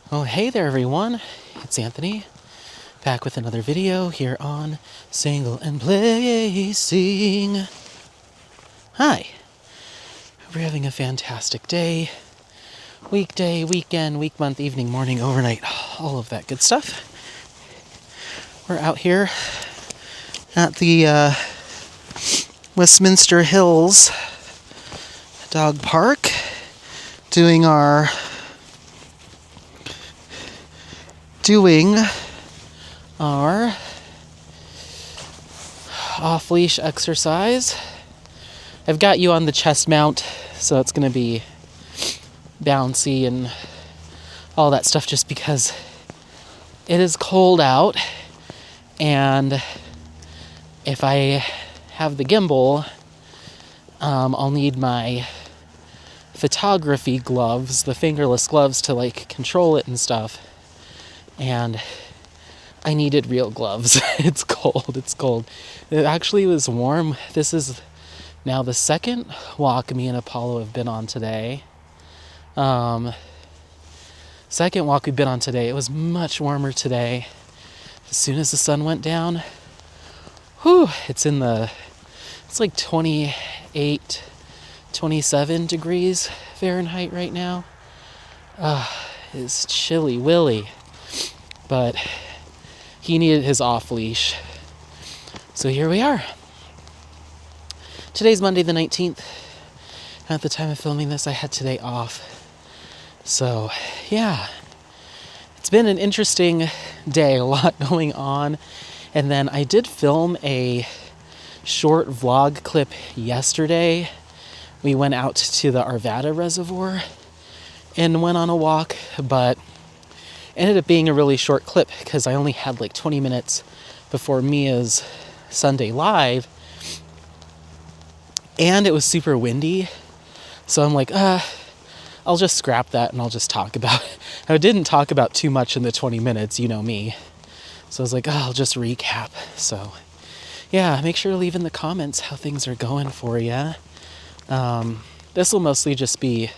Oh, hey there, everyone. It's Anthony, back with another video here on Single and Placing. Hi. Hope you're having a fantastic day. Weekday, weekend, week, month, evening, morning, overnight, all of that good stuff. We're out here at the Westminster Hills Dog Park doing our off-leash exercise. I've got you on the chest mount, so it's going to be bouncy and all that stuff just because it is cold out, and if I have the gimbal, I'll need my photography gloves, the fingerless gloves, to control it and stuff. And I needed real gloves. It's cold. It actually was warm. This is now the second walk me and Apollo have been on today. Second walk we've been on today. It was much warmer today. As soon as the sun went down, it's like 28, 27 degrees Fahrenheit right now. It's chilly willy. But he needed his off-leash. So here we are. Today's Monday the 19th. At the time of filming this, I had today off. So, yeah. It's been an interesting day, a lot going on. And then I did film a short vlog clip yesterday. We went out to the Arvada Reservoir and went on a walk, but ended up being a really short clip because I only had 20 minutes before Mia's Sunday Live, and it was super windy, so I'm like, I'll just scrap that and I'll just talk about it. I didn't talk about too much in the 20 minutes, you know me, so I was like, I'll just recap. So yeah, make sure to leave in the comments how things are going for you. This will mostly just be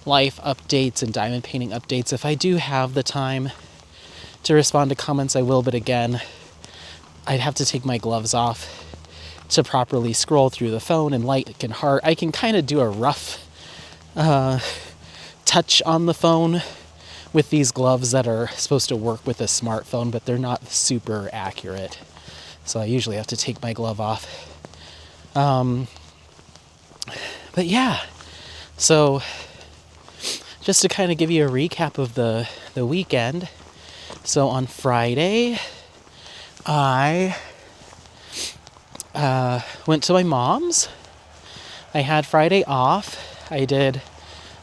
life updates and diamond painting updates. If I do have the time to respond to comments, I will, but again, I'd have to take my gloves off to properly scroll through the phone and like and heart. I can kind of do a rough touch on the phone with these gloves that are supposed to work with a smartphone, but they're not super accurate, so I usually have to take my glove off. But yeah, so just to kind of give you a recap of the weekend. So on Friday, I went to my mom's. I had Friday off. I did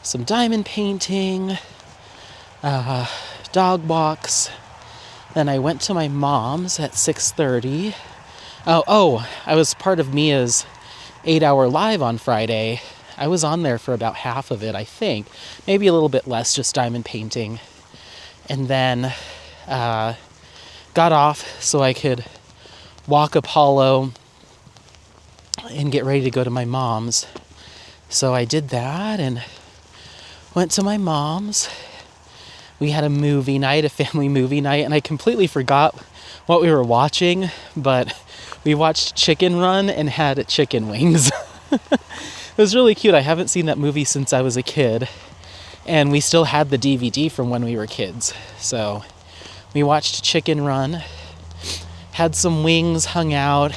some diamond painting, dog walks. Then I went to my mom's at 6:30. I was part of Mia's 8-hour live on Friday. I was on there for about half of it, I think. Maybe a little bit less, just diamond painting. And then got off so I could walk Apollo and get ready to go to my mom's. So I did that and went to my mom's. We had a movie night, a family movie night, and I completely forgot what we were watching, but we watched Chicken Run and had chicken wings. It was really cute. I haven't seen that movie since I was a kid, and we still had the DVD from when we were kids. So we watched Chicken Run, had some wings, hung out.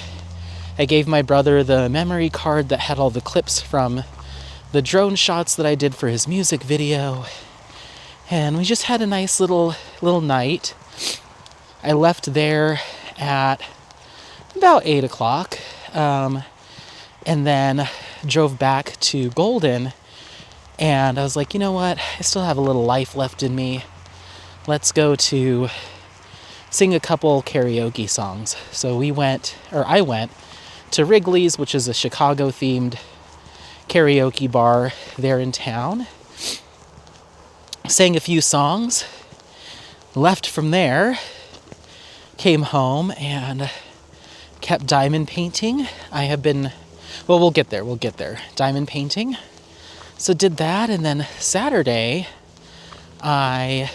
I gave my brother the memory card that had all the clips from the drone shots that I did for his music video, and we just had a nice little night. I left there at about 8 o'clock, and then drove back to Golden, and I was like, you know what, I still have a little life left in me. Let's go to sing a couple karaoke songs. So I went to Wrigley's, which is a Chicago-themed karaoke bar there in town. Sang a few songs, left from there, came home, and kept diamond painting. We'll get there. Diamond painting. So did that, and then Saturday, I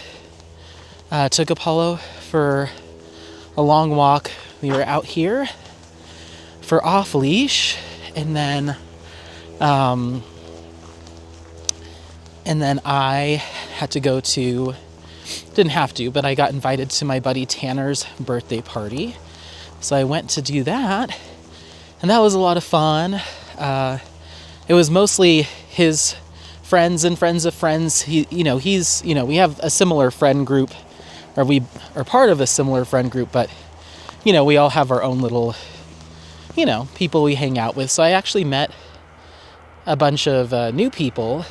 Took Apollo for a long walk. We were out here for off leash, and then I had to go to, didn't have to, but I got invited to my buddy Tanner's birthday party. So I went to do that, and that was a lot of fun. It was mostly his friends and friends of friends. We have a similar friend group, or we are part of a similar friend group, but, we all have our own little, people we hang out with. So I actually met a bunch of new people.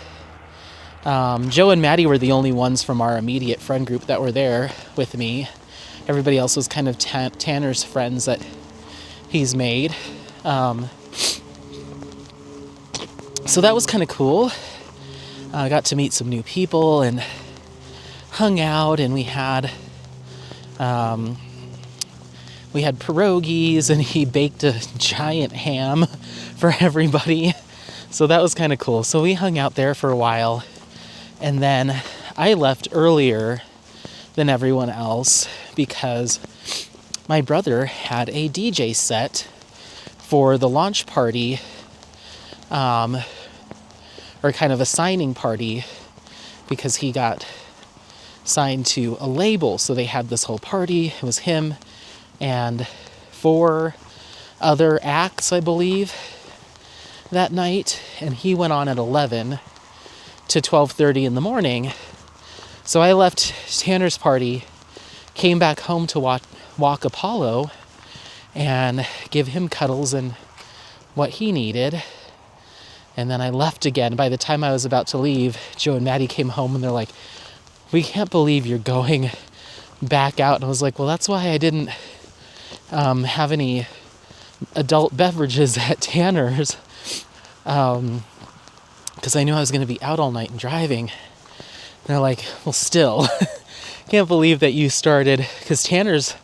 Joe and Maddie were the only ones from our immediate friend group that were there with me. Everybody else was kind of Tanner's friends that he's made. So that was kind of cool. I got to meet some new people and hung out, and we had pierogies, and he baked a giant ham for everybody. So that was kind of cool. So we hung out there for a while, and then I left earlier than everyone else because my brother had a DJ set for the launch party, or kind of a signing party, because he got signed to a label. So they had this whole party. It was him and 4 other acts, I believe, that night, and he went on at 11 to 12:30 in the morning. So I left Tanner's party, came back home to walk Apollo and give him cuddles and what he needed, and then I left again. By the time I was about to leave, Joe and Maddie came home and they're like, "We can't believe you're going back out." And I was like, "Well, that's why I didn't have any adult beverages at Tanner's, because I knew I was going to be out all night and driving." And they're like, "Well, still, can't believe that you started," because Tanner's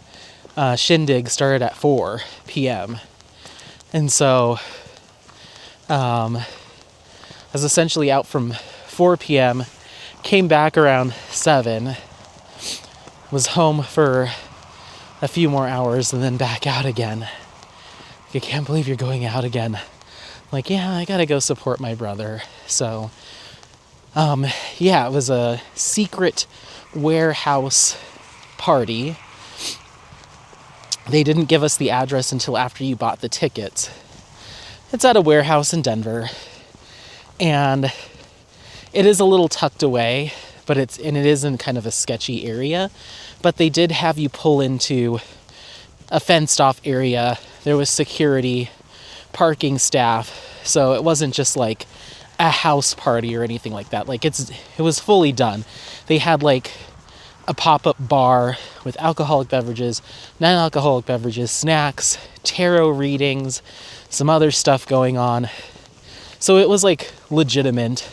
shindig started at 4 p.m. And so I was essentially out from 4 p.m., came back around 7, was home for a few more hours, and then back out again. "I can't believe you're going out again." I'm like, "Yeah, I gotta go support my brother." So, it was a secret warehouse party. They didn't give us the address until after you bought the tickets. It's at a warehouse in Denver, and it is a little tucked away, but it is in kind of a sketchy area. But they did have you pull into a fenced off area. There was security, parking staff, so it wasn't just like a house party or anything like that. Like it was fully done. They had like a pop-up bar with alcoholic beverages, non-alcoholic beverages, snacks, tarot readings, some other stuff going on. So it was like legitimate,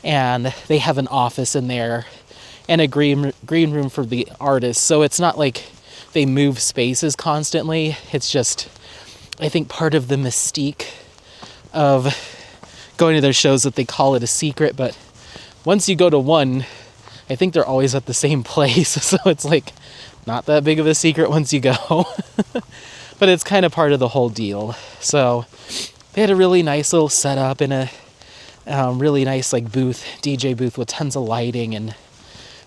and they have an office in there and a green room for the artists. So it's not like they move spaces constantly. It's just, I think, part of the mystique of going to their shows that they call it a secret. But once you go to one, I think they're always at the same place. So it's like not that big of a secret once you go. But it's kind of part of the whole deal. So they had a really nice little setup and a really nice like booth, DJ booth with tons of lighting and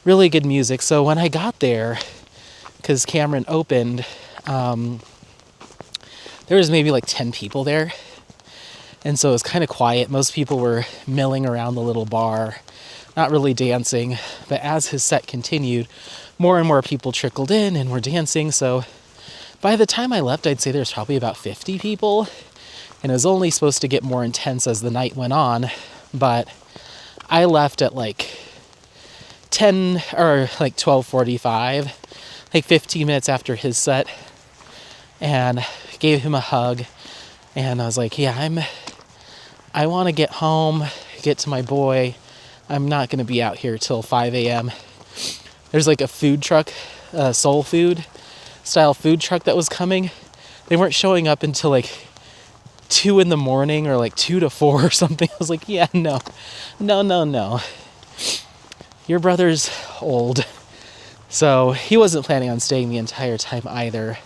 really good music. So when I got there, because Cameron opened, there was maybe like 10 people there. And so it was kind of quiet. Most people were milling around the little bar, not really dancing. But as his set continued, more and more people trickled in and were dancing. So by the time I left, I'd say there's probably about 50 people. And it was only supposed to get more intense as the night went on. But I left at like 10 or like 12:45, like 15 minutes after his set, and gave him a hug. And I was like, "Yeah, I want to get home, get to my boy. I'm not going to be out here till 5 a.m. There's like a food truck, soul food style food truck that was coming. They weren't showing up until like 2 in the morning or like 2 to 4 or something. I was like, "Yeah, no. Your brother's old. So he wasn't planning on staying the entire time either.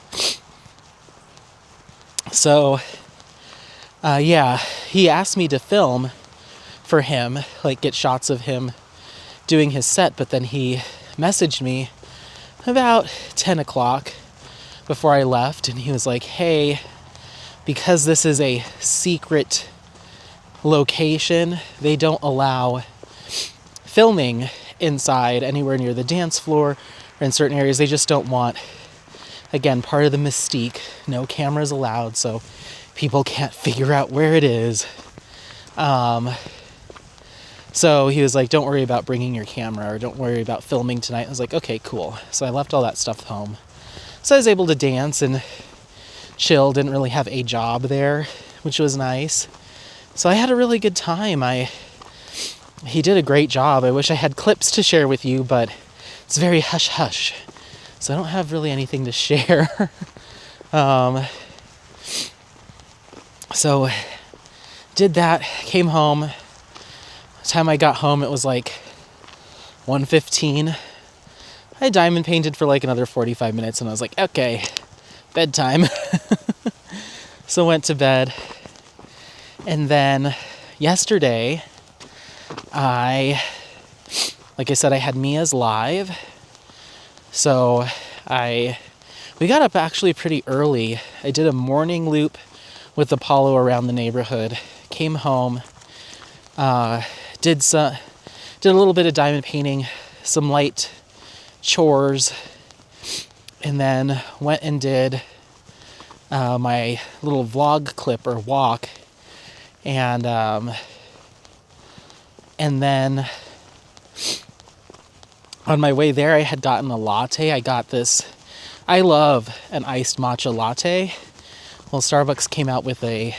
So, yeah, he asked me to film for him, like get shots of him doing his set, but then he messaged me about 10 o'clock before I left, and he was like, hey, because this is a secret location, they don't allow filming inside anywhere near the dance floor or in certain areas. They just don't want, again, part of the mystique, no cameras allowed, so people can't figure out where it is. So he was like, don't worry about bringing your camera, or don't worry about filming tonight. I was like, okay, cool. So I left all that stuff home. So I was able to dance and chill, didn't really have a job there, which was nice. So I had a really good time. He did a great job. I wish I had clips to share with you, but it's very hush-hush. So I don't have really anything to share. So did that, came home. By the time I got home, it was like 1:15. I diamond painted for like another 45 minutes, and I was like, okay, bedtime. So went to bed. And then yesterday, like I said, I had Mia's live. So we got up actually pretty early. I did a morning loop with Apollo around the neighborhood. Came home, did a little bit of diamond painting, some light chores, and then went and did my little vlog clip or walk, and then on my way there, I had gotten a latte. I got this. I love an iced matcha latte. Well, Starbucks came out with a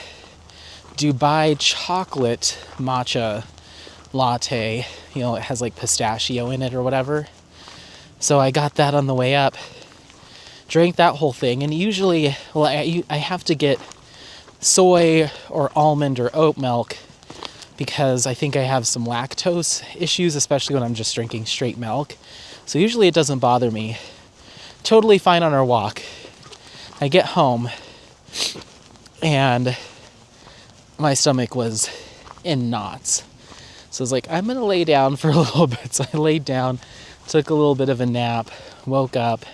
Dubai chocolate matcha latte. You know, it has like pistachio in it or whatever. So I got that on the way up. Drank that whole thing. And usually, well, I have to get soy or almond or oat milk because I think I have some lactose issues, especially when I'm just drinking straight milk. So usually it doesn't bother me. Totally fine on our walk. I get home and my stomach was in knots. So I was like, I'm going to lay down for a little bit. So I laid down, took a little bit of a nap, woke up,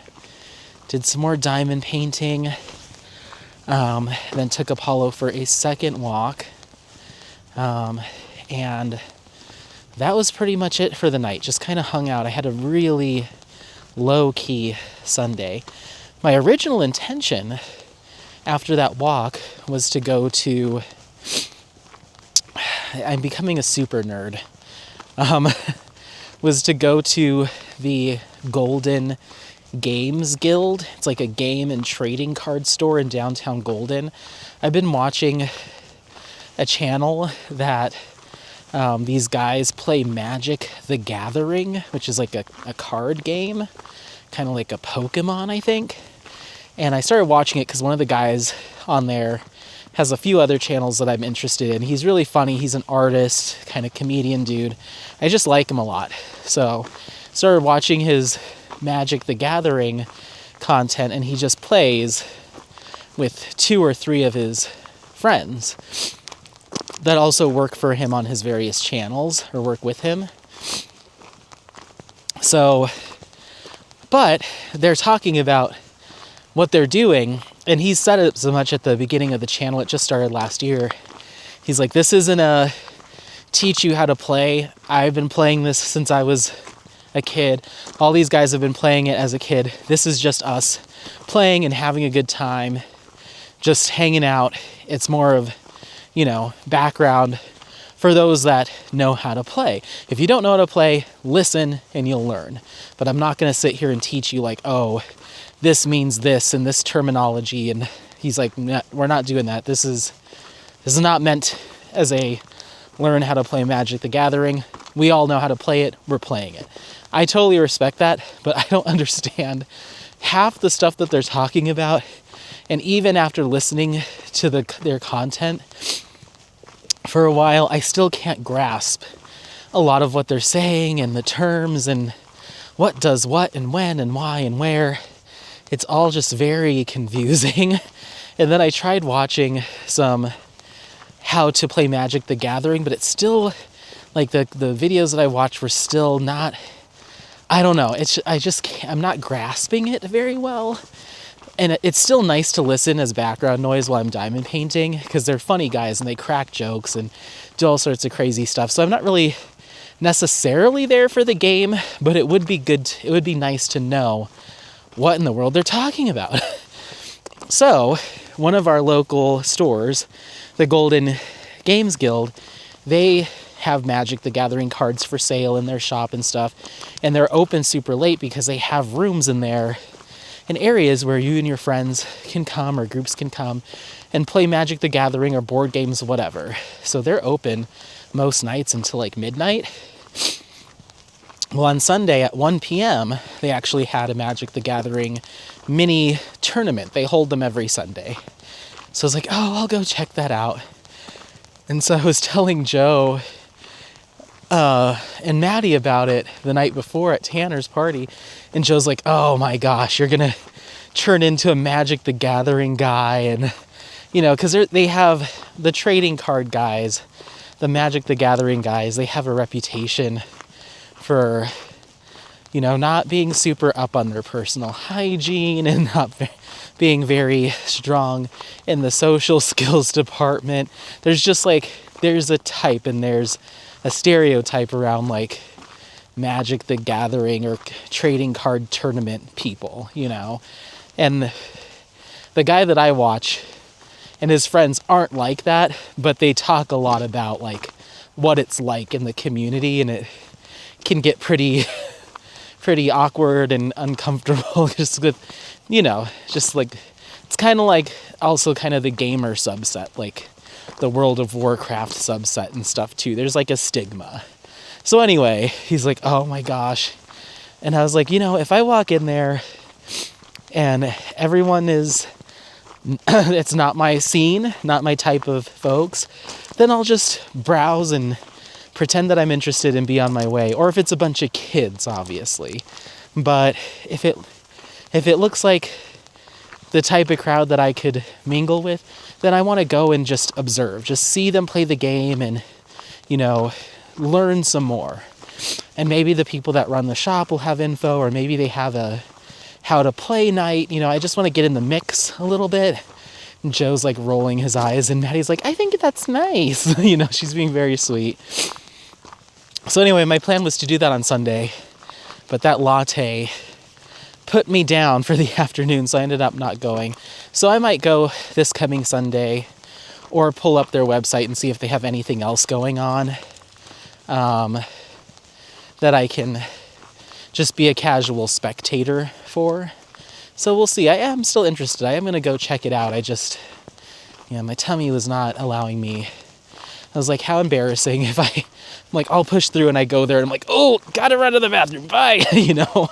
did some more diamond painting, then took Apollo for a second walk. And that was pretty much it for the night. Just kind of hung out. I had a really low-key Sunday. My original intention after that walk was to go to... I'm becoming a super nerd. Was to go to the Golden Games Guild. It's like a game and trading card store in downtown Golden. I've been watching a channel that these guys play Magic the Gathering, which is like a card game, kind of like a Pokemon, I think. And I started watching it because one of the guys on there has a few other channels that I'm interested in. He's really funny. He's an artist, kind of comedian dude. I just like him a lot. So started watching his Magic the Gathering content, and he just plays with 2 or 3 of his friends that also work for him on his various channels or work with him. So, but they're talking about what they're doing, and he said it so much at the beginning of the channel. It just started last year. He's like, this isn't a teach you how to play. I've been playing this since I was a kid. All these guys have been playing it as a kid. This is just us playing and having a good time, just hanging out. It's more of, you know, background for those that know how to play. If you don't know how to play, listen and you'll learn. But I'm not going to sit here and teach you like, oh, this means this and this terminology. And he's like, no, we're not doing that. This is not meant as a learn how to play Magic the Gathering. We all know how to play it. We're playing it. I totally respect that, but I don't understand half the stuff that they're talking about. And even after listening to their content for a while, I still can't grasp a lot of what they're saying and the terms and what does what and when and why and where. It's all just very confusing. And then I tried watching some how to play Magic the Gathering, but it's still like the videos that I watched were still not, I don't know. I'm not grasping it very well. And it's still nice to listen as background noise while I'm diamond painting, because they're funny guys and they crack jokes and do all sorts of crazy stuff. So I'm not really necessarily there for the game, but it would be good. It would be nice to know what in the world they're talking about. So one of our local stores, the Golden Games Guild, they have Magic the Gathering cards for sale in their shop and stuff. And they're open super late because they have rooms in there and areas where you and your friends can come, or groups can come and play Magic the Gathering or board games, whatever. So they're open most nights until like midnight. Well, on Sunday at 1 p.m., they actually had a Magic the Gathering mini tournament. They hold them every Sunday. So I was like, oh, I'll go check that out. And so I was telling Joe and Maddie about it the night before at Tanner's party. And Joe's like, oh my gosh, you're going to turn into a Magic the Gathering guy. And, you know, because they have the trading card guys, the Magic the Gathering guys, they have a reputation for, you know, not being super up on their personal hygiene and not being very strong in the social skills department. There's just like, there's a type and there's a stereotype around like Magic the Gathering or trading card tournament people, you know. And the guy that I watch and his friends aren't like that, but they talk a lot about like what it's like in the community, and it can get pretty awkward and uncomfortable just with, you know, just like, it's kind of like also kind of the gamer subset, like the World of Warcraft subset and stuff too. There's like a stigma. So anyway, he's like, oh my gosh. And I was like, you know, if I walk in there and everyone is, it's not my scene, not my type of folks, then I'll just browse and pretend that I'm interested and be on my way. Or if it's a bunch of kids, obviously. But if it looks like the type of crowd that I could mingle with, then I want to go and just observe, just see them play the game and, you know, learn some more. And maybe the people that run the shop will have info, or maybe they have a how to play night. You know, I just want to get in the mix a little bit. And Joe's like rolling his eyes, and Maddie's like, I think that's nice. You know, she's being very sweet. So anyway, my plan was to do that on Sunday, but that latte put me down for the afternoon, so I ended up not going. So I might go this coming Sunday, or pull up their website and see if they have anything else going on that I can just be a casual spectator for. So we'll see. I am still interested. I am going to go check it out. My tummy was not allowing me. I was like, how embarrassing if I'm like, I'll push through and I go there and I'm like, oh, gotta run to the bathroom, bye, you know.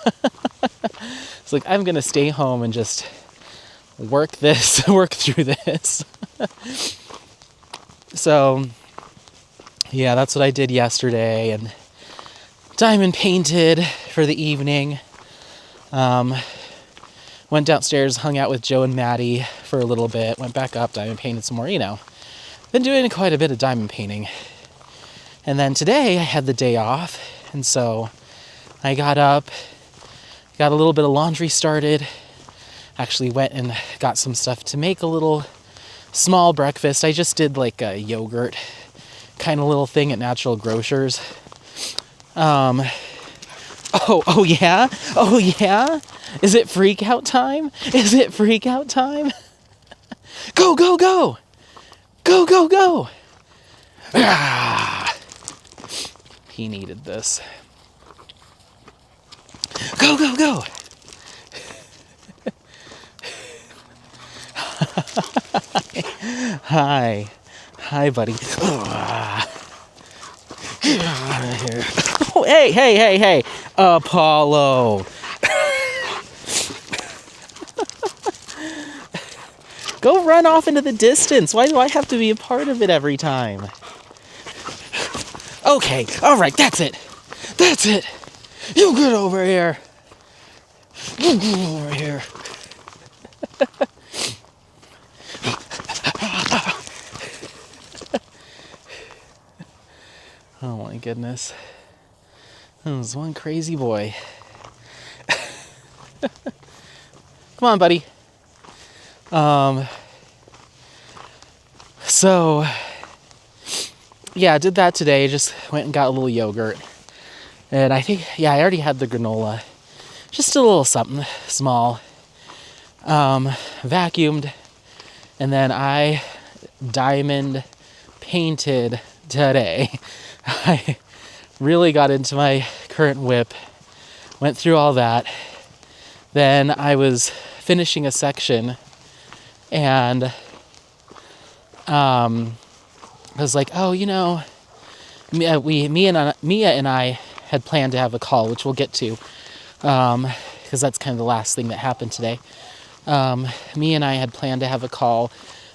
It's like, I'm gonna stay home and just work through this. So, yeah, that's what I did yesterday, and diamond painted for the evening. Went downstairs, hung out with Joe and Maddie for a little bit, went back up, diamond painted some more, you know. Been doing quite a bit of diamond painting. And then today I had the day off, and so I got up, got a little bit of laundry started, actually went and got some stuff to make a little small breakfast. I just did like a yogurt kind of little thing at Natural Grocers. Oh yeah? Is it freak out time? Go, go, go! Go, go, go! Ah, he needed this. Go, go, go! Hi, buddy. Oh, hey, Apollo. Go run off into the distance. Why do I have to be a part of it every time? Okay, all right, that's it. You get over here. You get over here. Oh my goodness. That was one crazy boy. Come on, buddy. So, yeah, I did that today. Just went and got a little yogurt. And I think, yeah, I already had the granola. Just a little something small. Vacuumed. And then I diamond painted today. I really got into my current whip. Went through all that. Then I was finishing a section. And I was like, oh, you know, Mia and I had planned to have a call, which we'll get to, because that's kind of the last thing that happened today. Mia and I had planned to have a call,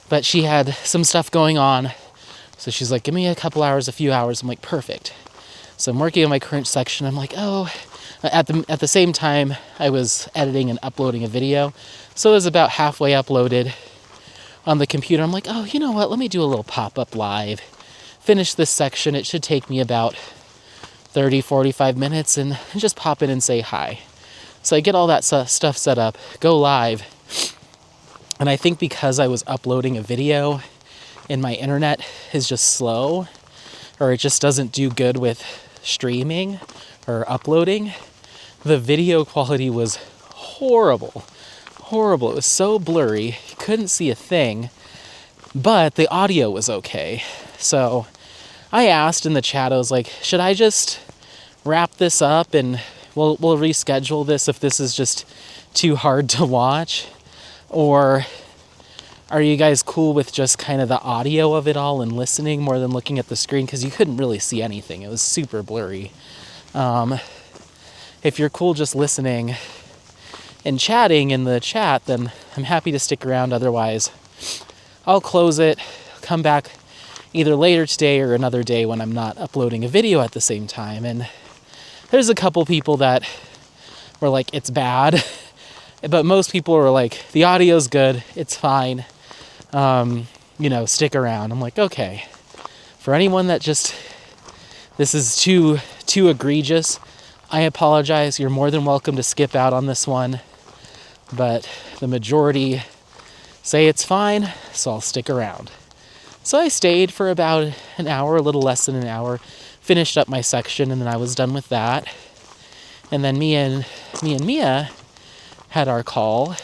but she had some stuff going on, so she's like, give me a few hours. I'm like, perfect. So I'm working on my current section. I'm like, oh, at the same time, I was editing and uploading a video, so it was about halfway uploaded on the computer. I'm like, oh, you know what? Let me do a little pop-up live. Finish this section. It should take me about 30, 45 minutes and just pop in and say hi. So I get all that stuff set up, go live. And I think because I was uploading a video and my internet is just slow, or it just doesn't do good with streaming or uploading, the video quality was horrible. Horrible. It was so blurry. You couldn't see a thing, but the audio was okay. So I asked in the chat, I was like, should I just wrap this up and we'll reschedule this if this is just too hard to watch? Or are you guys cool with just kind of the audio of it all and listening more than looking at the screen? Because you couldn't really see anything. It was super blurry. If you're cool just listening and chatting in the chat, then I'm happy to stick around. Otherwise, I'll close it, come back either later today or another day when I'm not uploading a video at the same time. And there's a couple people that were like, it's bad. But most people were like, the audio's good, it's fine. Stick around. I'm like, okay. For anyone that just, this is too egregious, I apologize. You're more than welcome to skip out on this one. But the majority say it's fine, so I'll stick around. So I stayed for about an hour, a little less than an hour, finished up my section, and then I was done with that. And then me and Mia had our call,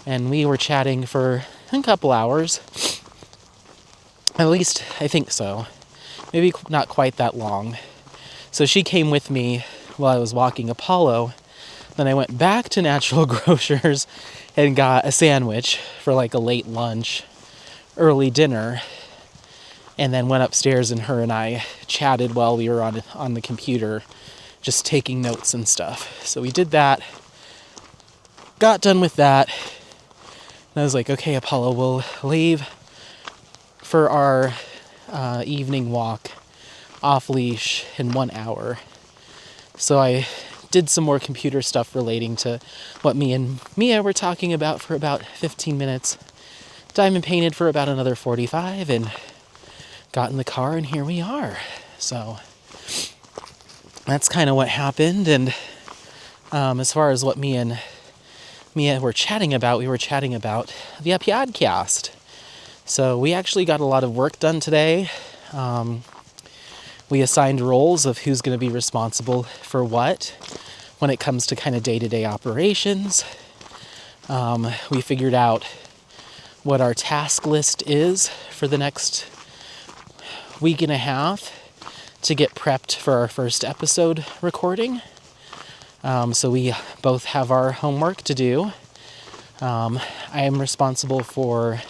and we were chatting for a couple hours. At least, I think so. Maybe not quite that long. So she came with me while I was walking Apollo. Then I went back to Natural Grocers and got a sandwich for like a late lunch, early dinner, and then went upstairs and her and I chatted while we were on the computer, just taking notes and stuff. So we did that, got done with that, and I was like, okay, Apollo, we'll leave for our evening walk off leash in 1 hour. So I did some more computer stuff relating to what me and Mia were talking about for about 15 minutes. Diamond painted for about another 45 and got in the car, and here we are. So that's kind of what happened. And as far as what me and Mia were chatting about, we were chatting about the podcast. So we actually got a lot of work done today. We assigned roles of who's going to be responsible for what when it comes to kind of day-to-day operations. We figured out what our task list is for the next week and a half to get prepped for our first episode recording. So we both have our homework to do. I am responsible for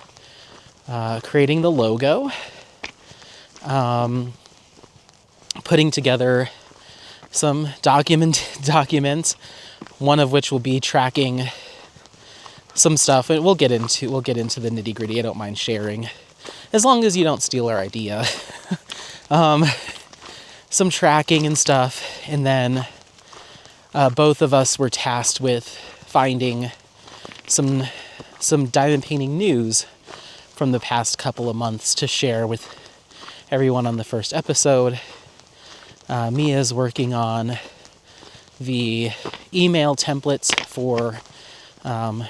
creating the logo, putting together some documents, one of which will be tracking some stuff, and we'll get into the nitty-gritty. I don't mind sharing, as long as you don't steal our idea. Some tracking and stuff, and then both of us were tasked with finding some diamond painting news from the past couple of months to share with everyone on the first episode. Mia's working on the email templates for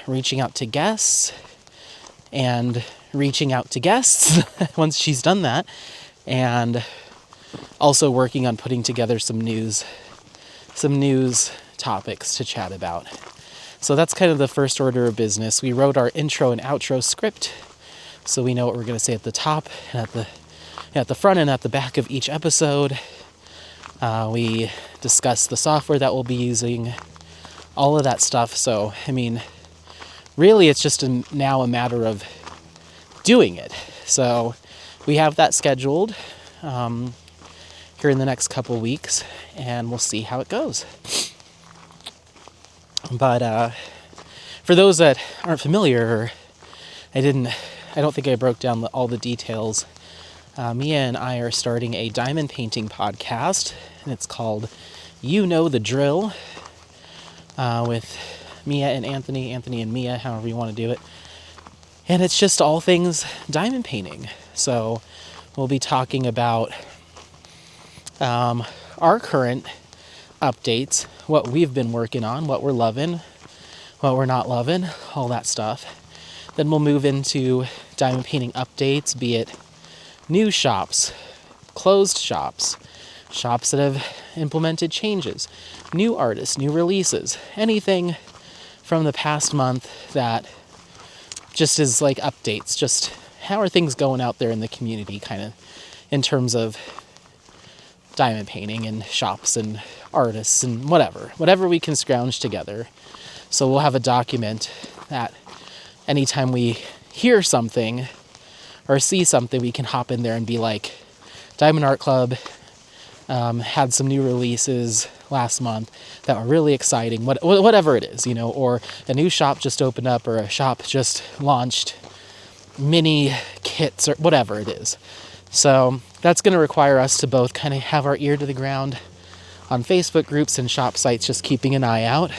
reaching out to guests and reaching out to guests once she's done that, and also working on putting together some news topics to chat about. So that's kind of the first order of business. We wrote our intro and outro script, so we know what we're going to say at the top and at the front and at the back of each episode. We discussed the software that we'll be using, all of that stuff. So, I mean, really it's just now a matter of doing it. So we have that scheduled here in the next couple weeks, and we'll see how it goes. But for those that aren't familiar, I don't think I broke down all the details. Mia and I are starting a diamond painting podcast, and it's called You Know the Drill, with Mia and Anthony and Mia, however you want to do it. And it's just all things diamond painting. So we'll be talking about our current updates, what we've been working on, what we're loving, what we're not loving, all that stuff. Then we'll move into diamond painting updates, be it new shops, closed shops, shops that have implemented changes, new artists, new releases, anything from the past month that just is like updates, just how are things going out there in the community, kind of in terms of diamond painting and shops and artists and whatever we can scrounge together. So we'll have a document that anytime we hear something or see something, we can hop in there and be like, Diamond Art Club had some new releases last month that were really exciting, whatever it is, or a new shop just opened up, or a shop just launched mini kits, or whatever it is. So that's going to require us to both kind of have our ear to the ground on Facebook groups and shop sites, just keeping an eye out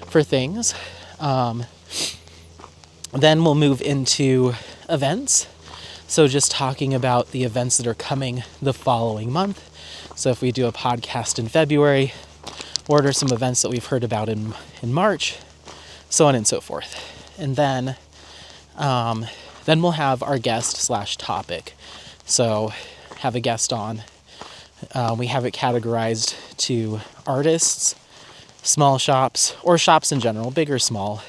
for things. Then we'll move into events. So just talking about the events that are coming the following month. So if we do a podcast in February, what are some events that we've heard about in March, so on and so forth. And then we'll have our guest/topic. So have a guest on. We have it categorized to artists, small shops, or shops in general, big or small,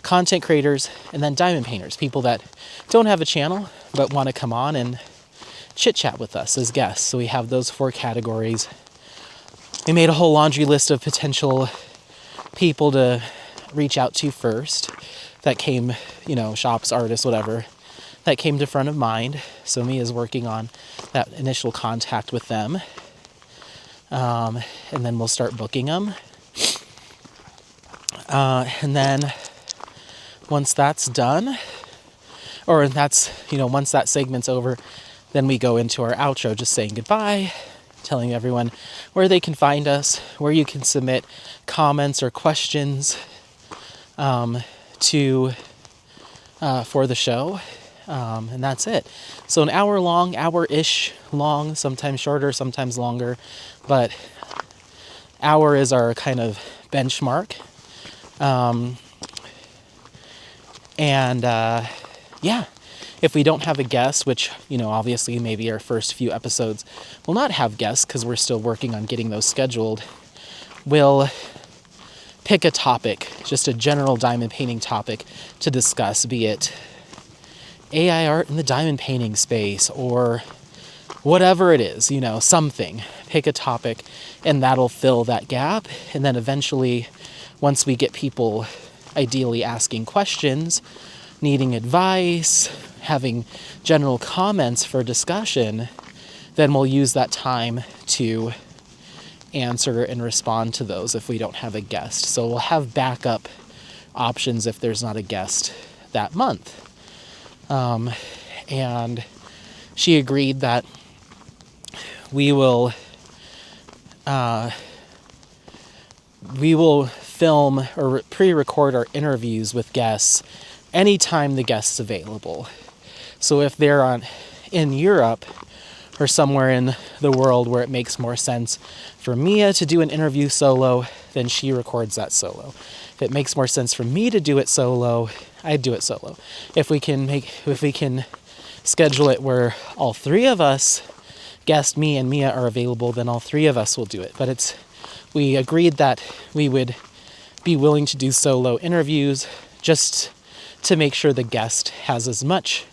content creators, and then diamond painters, people that don't have a channel but want to come on and chit chat with us as guests. So we have those 4 categories. We made a whole laundry list of potential people to reach out to first that came, shops, artists, whatever, that came to front of mind. So Mia's working on that initial contact with them. And then we'll start booking them. And then once that's done, or once that segment's over, then we go into our outro, just saying goodbye, telling everyone where they can find us, where you can submit comments or questions for the show, and that's it. So an hour-ish long, sometimes shorter, sometimes longer, but hour is our kind of benchmark. If we don't have a guest, which, obviously maybe our first few episodes will not have guests because we're still working on getting those scheduled, we'll pick a topic, just a general diamond painting topic to discuss, be it AI art in the diamond painting space or whatever it is, something. Pick a topic and that'll fill that gap. And then eventually, once we get people ideally asking questions, needing advice, having general comments for discussion, then we'll use that time to answer and respond to those if we don't have a guest. So we'll have backup options if there's not a guest that month. And she agreed that we will we will film or pre-record our interviews with guests anytime the guest's available. So if they're in Europe or somewhere in the world where it makes more sense for Mia to do an interview solo, then she records that solo. If it makes more sense for me to do it solo, I do it solo. If we can schedule it where all three of us, guest me and Mia, are available, then all three of us will do it. But we agreed that we would be willing to do solo interviews just to make sure the guest has as much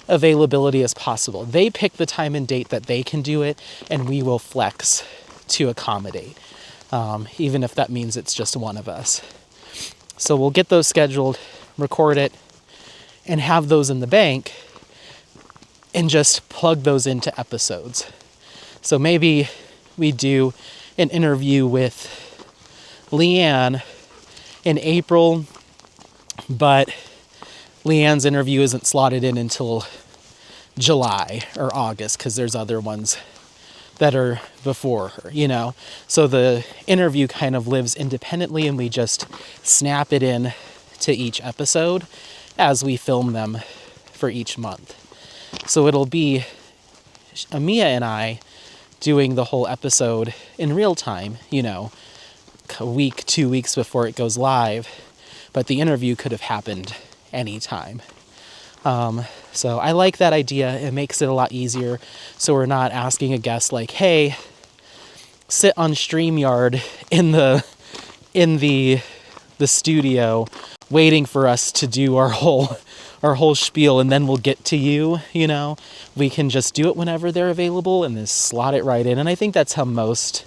availability as possible. They pick the time and date that they can do it, and we will flex to accommodate, even if that means it's just one of us. So we'll get those scheduled, record it, and have those in the bank, and just plug those into episodes. So maybe we do an interview with Leanne in April, but Leanne's interview isn't slotted in until July or August because there's other ones that are before her, So the interview kind of lives independently, and we just snap it in to each episode as we film them for each month. So it'll be Mia and I doing the whole episode in real time, a week, 2 weeks before it goes live, but the interview could have happened anytime. So I like that idea. It makes it a lot easier. So we're not asking a guest like, hey, sit on StreamYard in the studio waiting for us to do our whole spiel, and then we'll get to you. We can just do it whenever they're available and then slot it right in. And I think that's how most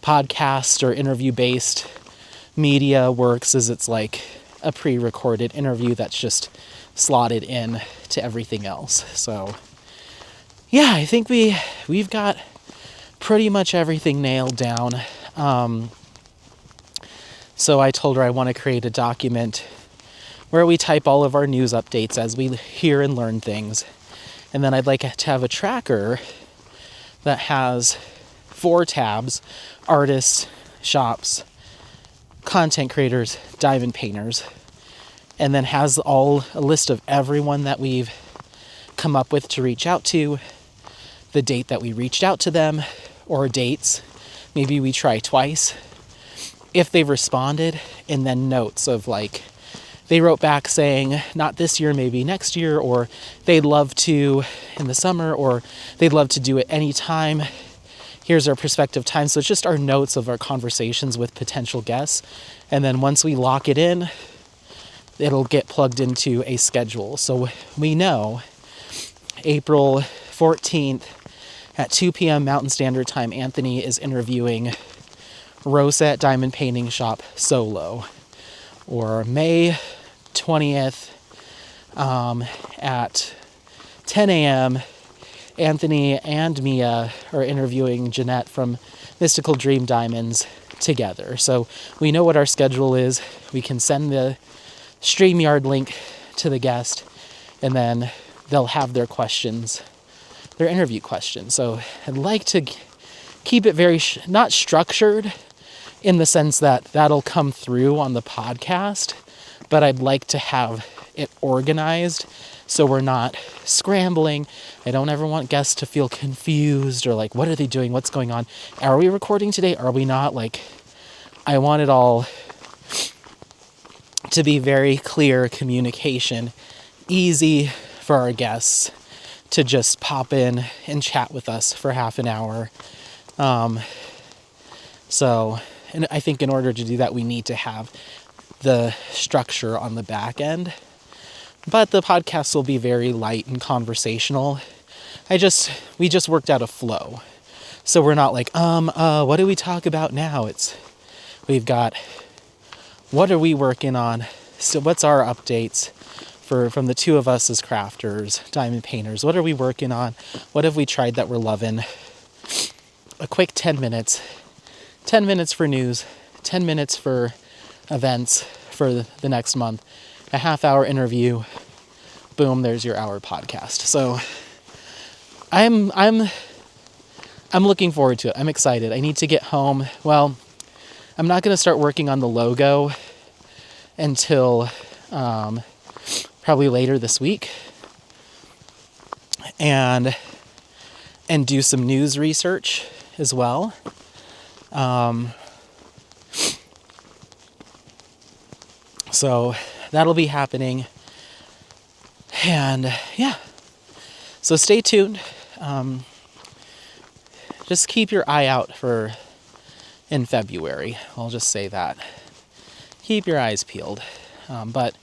podcast or interview based media works, is it's like a pre-recorded interview that's just slotted in to everything else. So yeah, I think we've got pretty much everything nailed down. So I told her I want to create a document where we type all of our news updates as we hear and learn things. And then I'd like to have a tracker that has 4 tabs: artists, shops, content creators, diamond painters, and then has a list of everyone that we've come up with to reach out to, the date that we reached out to them, or dates. Maybe we try twice, if they've responded, and then notes of like, they wrote back saying, not this year, maybe next year, or they'd love to in the summer, or they'd love to do it anytime. Here's our prospective time. So it's just our notes of our conversations with potential guests. And then once we lock it in, it'll get plugged into a schedule. So we know April 14th at 2 p.m. Mountain Standard Time, Anthony is interviewing Rosette Diamond Painting Shop solo. Or May 20th at 10 a.m., Anthony and Mia are interviewing Jeanette from Mystical Dream Diamonds together. So we know what our schedule is. We can send the StreamYard link to the guest, and then they'll have their questions, their interview questions. So I'd like to keep it very, not structured in the sense that that'll come through on the podcast, but I'd like to have it organized so we're not scrambling. I don't ever want guests to feel confused or like, what are they doing? What's going on? Are we recording today? Are we not? Like, I want it all to be very clear communication, easy for our guests to just pop in and chat with us for half an hour. And I think in order to do that, we need to have the structure on the back end. But the podcast will be very light and conversational. We just worked out a flow. So we're not like, what do we talk about now? We've got, what are we working on? So what's our updates from the two of us as crafters, diamond painters? What are we working on? What have we tried that we're loving? A quick 10 minutes. 10 minutes for news, 10 minutes for events for the next month, a half-hour interview, boom, there's your hour podcast. So I'm looking forward to it. I'm excited. I need to get home. Well, I'm not going to start working on the logo until probably later this week, and do some news research as well. So that'll be happening, and yeah, so stay tuned. Just keep your eye out for in February. I'll just say that. Keep your eyes peeled. But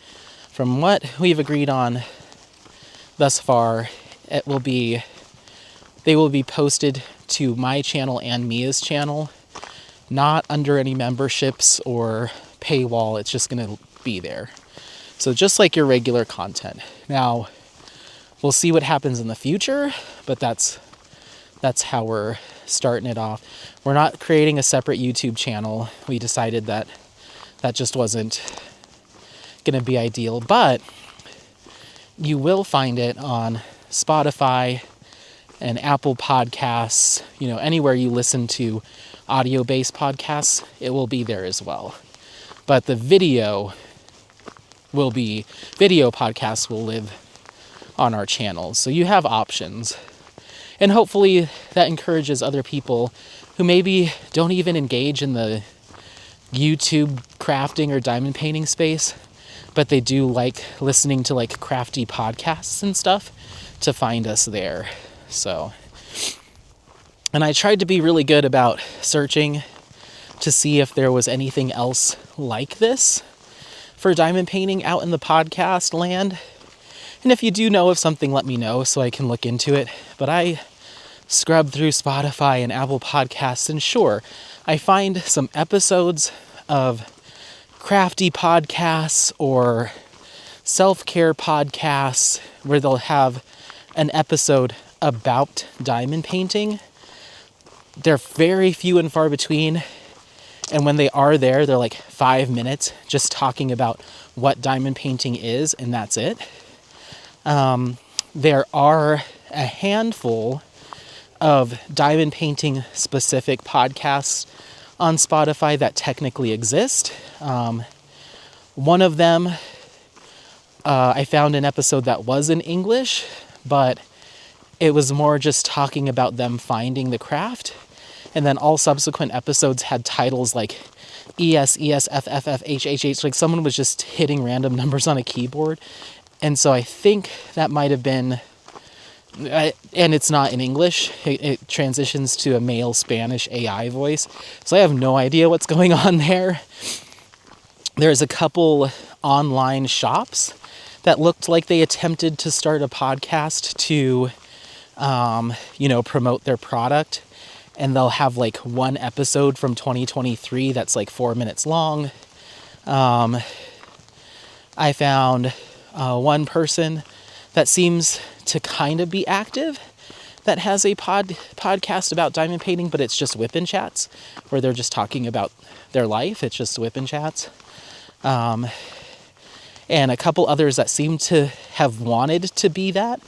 from what we've agreed on thus far, they will be posted to my channel and Mia's channel, not under any memberships or paywall. It's just going to be there. So just like your regular content. Now, we'll see what happens in the future, but that's how we're starting it off. We're not creating a separate YouTube channel. We decided that just wasn't going to be ideal, but you will find it on Spotify and Apple Podcasts, anywhere you listen to audio-based podcasts, it will be there as well. But the video podcasts will live on our channels. So you have options. And hopefully that encourages other people who maybe don't even engage in the YouTube crafting or diamond painting space, but they do like listening to like crafty podcasts and stuff, to find us there. So, and I tried to be really good about searching to see if there was anything else like this for diamond painting out in the podcast land. And if you do know of something, let me know so I can look into it. But I scrubbed through Spotify and Apple Podcasts, and sure, I find some episodes of crafty podcasts or self-care podcasts where they'll have an episode about diamond painting. They're very few and far between, and when they are there, they're like 5 minutes just talking about what diamond painting is, and that's it. There are a handful of diamond painting specific podcasts on Spotify that technically exist. One of them, I found an episode that was in English, but it was more just talking about them finding the craft. And then all subsequent episodes had titles like ES, ES, F, F, F, H, H, H. Like someone was just hitting random numbers on a keyboard. And so I think that might have been, and it's not in English, it transitions to a male Spanish AI voice. So I have no idea what's going on there. There's a couple online shops that looked like they attempted to start a podcast to, promote their product. And they'll have like one episode from 2023 that's like 4 minutes long. I found one person that seems to kind of be active that has a podcast about diamond painting, but it's just whip and chats where they're just talking about their life. It's just whip and chats. And a couple others that seem to have wanted to be that,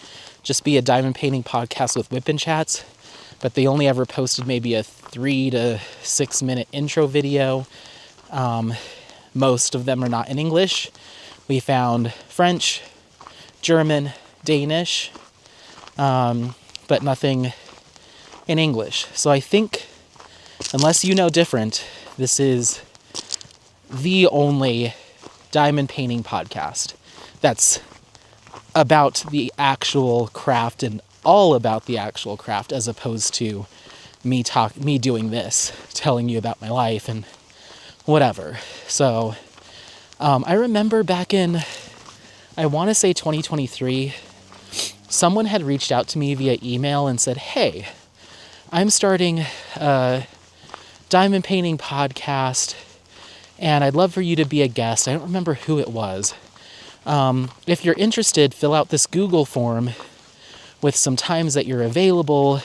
just be a diamond painting podcast with whip and chats, but they only ever posted maybe a 3 to 6 minute intro video. Most of them are not in English. We found French, German, Danish, but nothing in English. So I think, unless you know different, this is the only diamond painting podcast that's about the actual craft and all about the actual craft, as opposed to me doing this, telling you about my life and whatever. So I remember back in, I want to say 2023, someone had reached out to me via email and said, hey, I'm starting a diamond painting podcast and I'd love for you to be a guest. I don't remember who it was. If you're interested, fill out this Google form with some times that you're available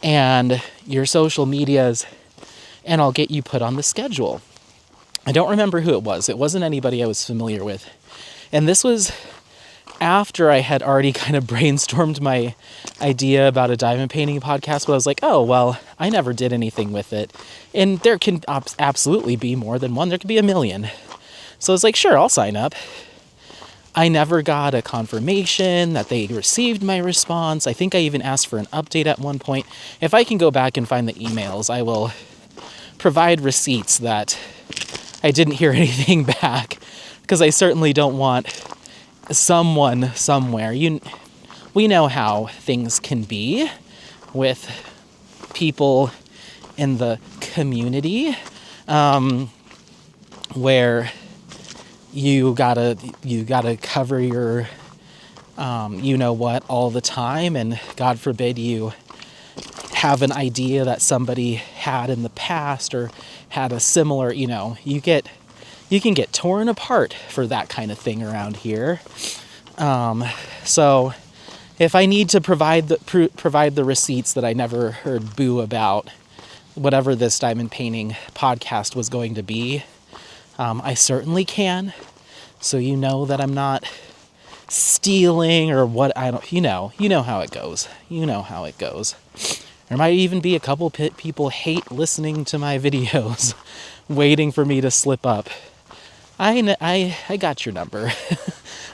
and your social medias, and I'll get you put on the schedule. I don't remember who it was. It wasn't anybody I was familiar with. And this was after I had already kind of brainstormed my idea about a diamond painting podcast, but I was like, oh, well, I never did anything with it. And there can absolutely be more than one. There could be a million. So I was like, sure, I'll sign up. I never got a confirmation that they received my response. I think I even asked for an update at one point. If I can go back and find the emails, I will provide receipts that I didn't hear anything back, because I certainly don't want someone somewhere. We know how things can be with people in the community, where you gotta cover your what all the time, and God forbid you have an idea that somebody had in the past or had a similar, you can get torn apart for that kind of thing around here. So if I need to provide the receipts that I never heard boo about, whatever this diamond painting podcast was going to be, I certainly can. So you know that I'm not stealing or what. I don't. You know how it goes. You know how it goes. There might even be a couple people hate listening to my videos, waiting for me to slip up. I got your number.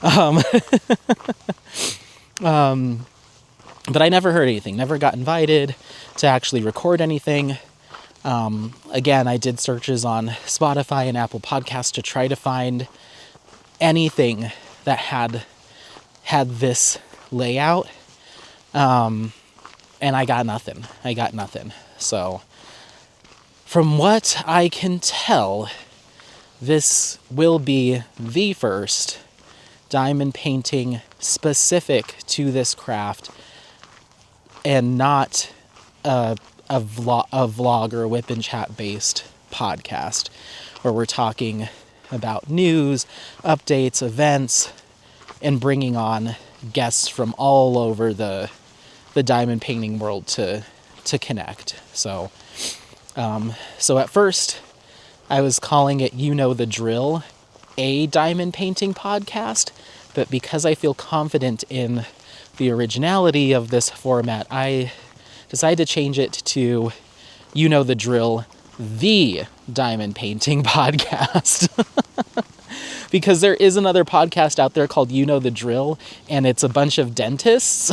But I never heard anything. Never got invited to actually record anything. Again, I did searches on Spotify and Apple Podcasts to try to find anything that had this layout. And I got nothing. So from what I can tell, this will be the first diamond painting specific to this craft, and not a vlog or a whip and chat based podcast where we're talking about news, updates, events, and bringing on guests from all over the diamond painting world to connect. So at first I was calling it You Know the Drill, a diamond painting podcast, but because I feel confident in the originality of this format, I decided to change it to You Know the Drill, the diamond painting podcast. Because there is another podcast out there called You Know the Drill, and it's a bunch of dentist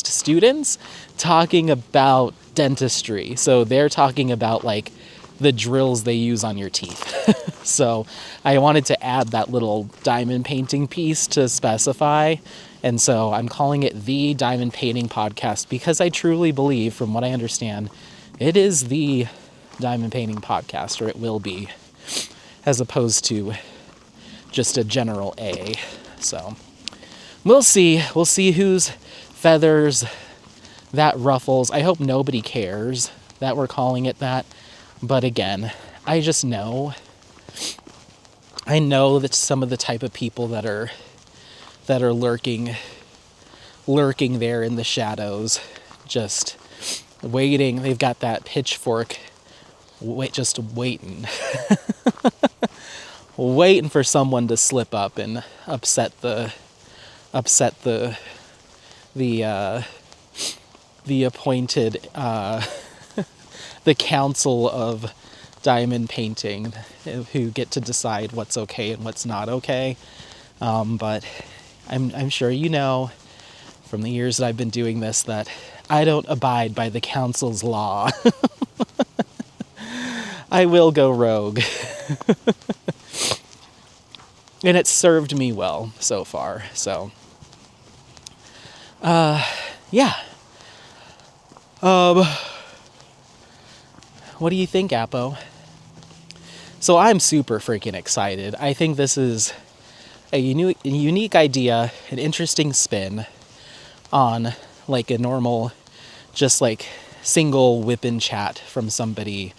students talking about dentistry. So they're talking about like the drills they use on your teeth. So I wanted to add that little diamond painting piece to specify. And so I'm calling it the Diamond Painting Podcast because I truly believe, from what I understand, it is the diamond painting podcast, or it will be, as opposed to just a general A. So we'll see. We'll see whose feathers that ruffles. I hope nobody cares that we're calling it that. But again, I just know. I know that some of the type of people that are lurking there in the shadows, just waiting. They've got that pitchfork, just waiting. Waiting for someone to slip up and upset the appointed the council of diamond painting, who get to decide what's okay and what's not okay. But I'm sure you know from the years that I've been doing this that I don't abide by the council's law. I will go rogue. And it's served me well so far. So, yeah. What do you think, Appo? So I'm super freaking excited. I think this is a unique idea, an interesting spin on like a normal, just like single whip and chat from somebody,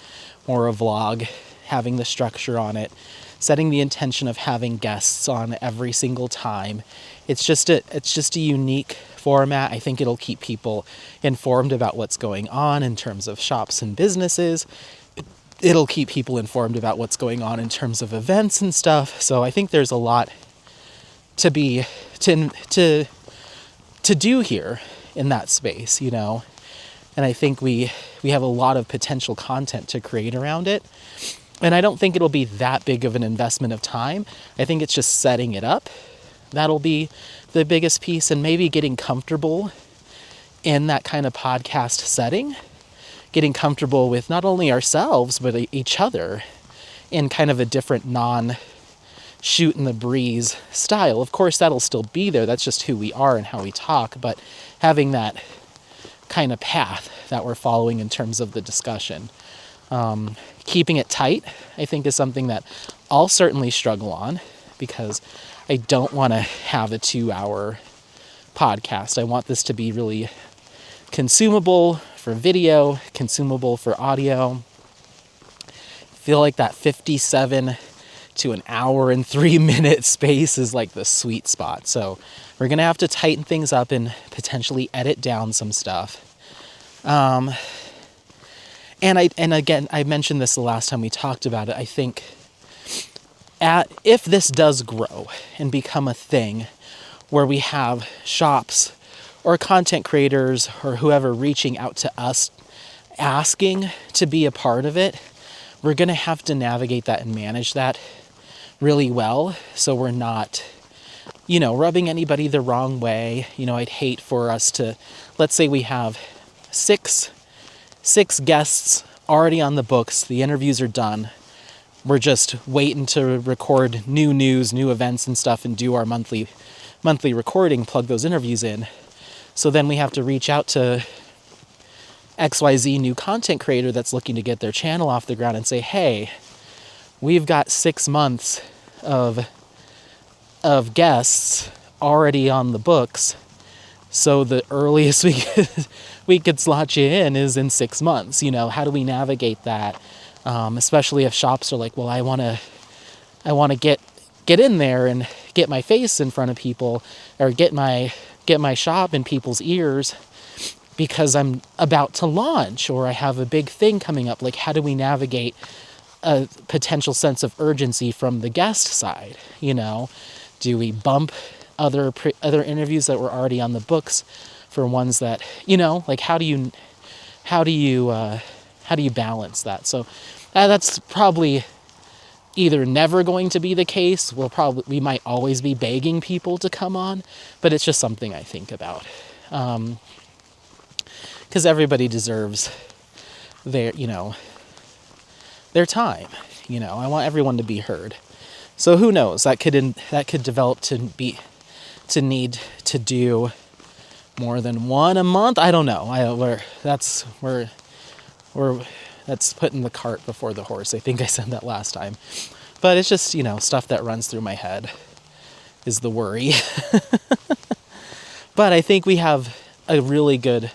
or a vlog, having the structure on it, setting the intention of having guests on every single time. It's just a unique format. I think it'll keep people informed about what's going on in terms of shops and businesses. It'll keep people informed about what's going on in terms of events and stuff. So I think there's a lot to be to do here in that space, you know. And I think we have a lot of potential content to create around it. And I don't think it'll be that big of an investment of time. I think it's just setting it up. That'll be the biggest piece, and maybe getting comfortable in that kind of podcast setting, getting comfortable with not only ourselves, but each other in kind of a different shoot in the breeze style. Of course, that'll still be there. That's just who we are and how we talk, but having that kind of path that we're following in terms of the discussion. Keeping it tight, I think, is something that I'll certainly struggle on, because I don't want to have a 2-hour podcast. I want this to be really consumable for video, consumable for audio. I feel like that 57 to an hour and 3 minute space is like the sweet spot. So we're going to have to tighten things up and potentially edit down some stuff. And again, I mentioned this the last time we talked about it. I think if this does grow and become a thing where we have shops or content creators or whoever reaching out to us asking to be a part of it, we're going to have to navigate that and manage that really well, so we're not, rubbing anybody the wrong way. I'd hate for us to, let's say we have six guests already on the books, the interviews are done, we're just waiting to record new news, new events and stuff, and do our monthly recording, plug those interviews in. So then we have to reach out to XYZ new content creator that's looking to get their channel off the ground and say, hey, we've got 6 months of guests already on the books, so the earliest we could slot you in is in 6 months. How do we navigate that? Especially if shops are like, well, I want to get in there and get my face in front of people, or get my shop in people's ears because I'm about to launch, or I have a big thing coming up. Like, how do we navigate a potential sense of urgency from the guest side? Do we bump other interviews that were already on the books for ones that, like, how do you balance that? So that's probably either never going to be the case. We might always be begging people to come on, but it's just something I think about. Because everybody deserves their time. I want everyone to be heard. So who knows? That could develop to need to do more than one a month. I don't know. That's putting the cart before the horse. I think I said that last time. But it's just, stuff that runs through my head is the worry. But I think we have a really good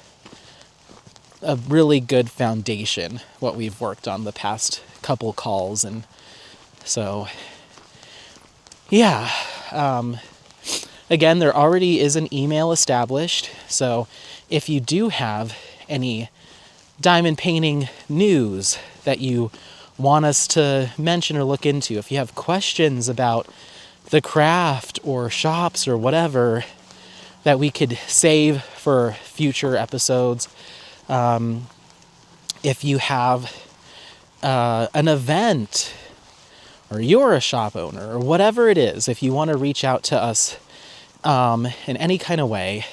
foundation, what we've worked on the past couple calls. And so, yeah. Again, there already is an email established. So if you do have any diamond painting news that you want us to mention or look into, if you have questions about the craft or shops or whatever that we could save for future episodes, if you have an event, or you're a shop owner, or whatever it is, if you want to reach out to us in any kind of way,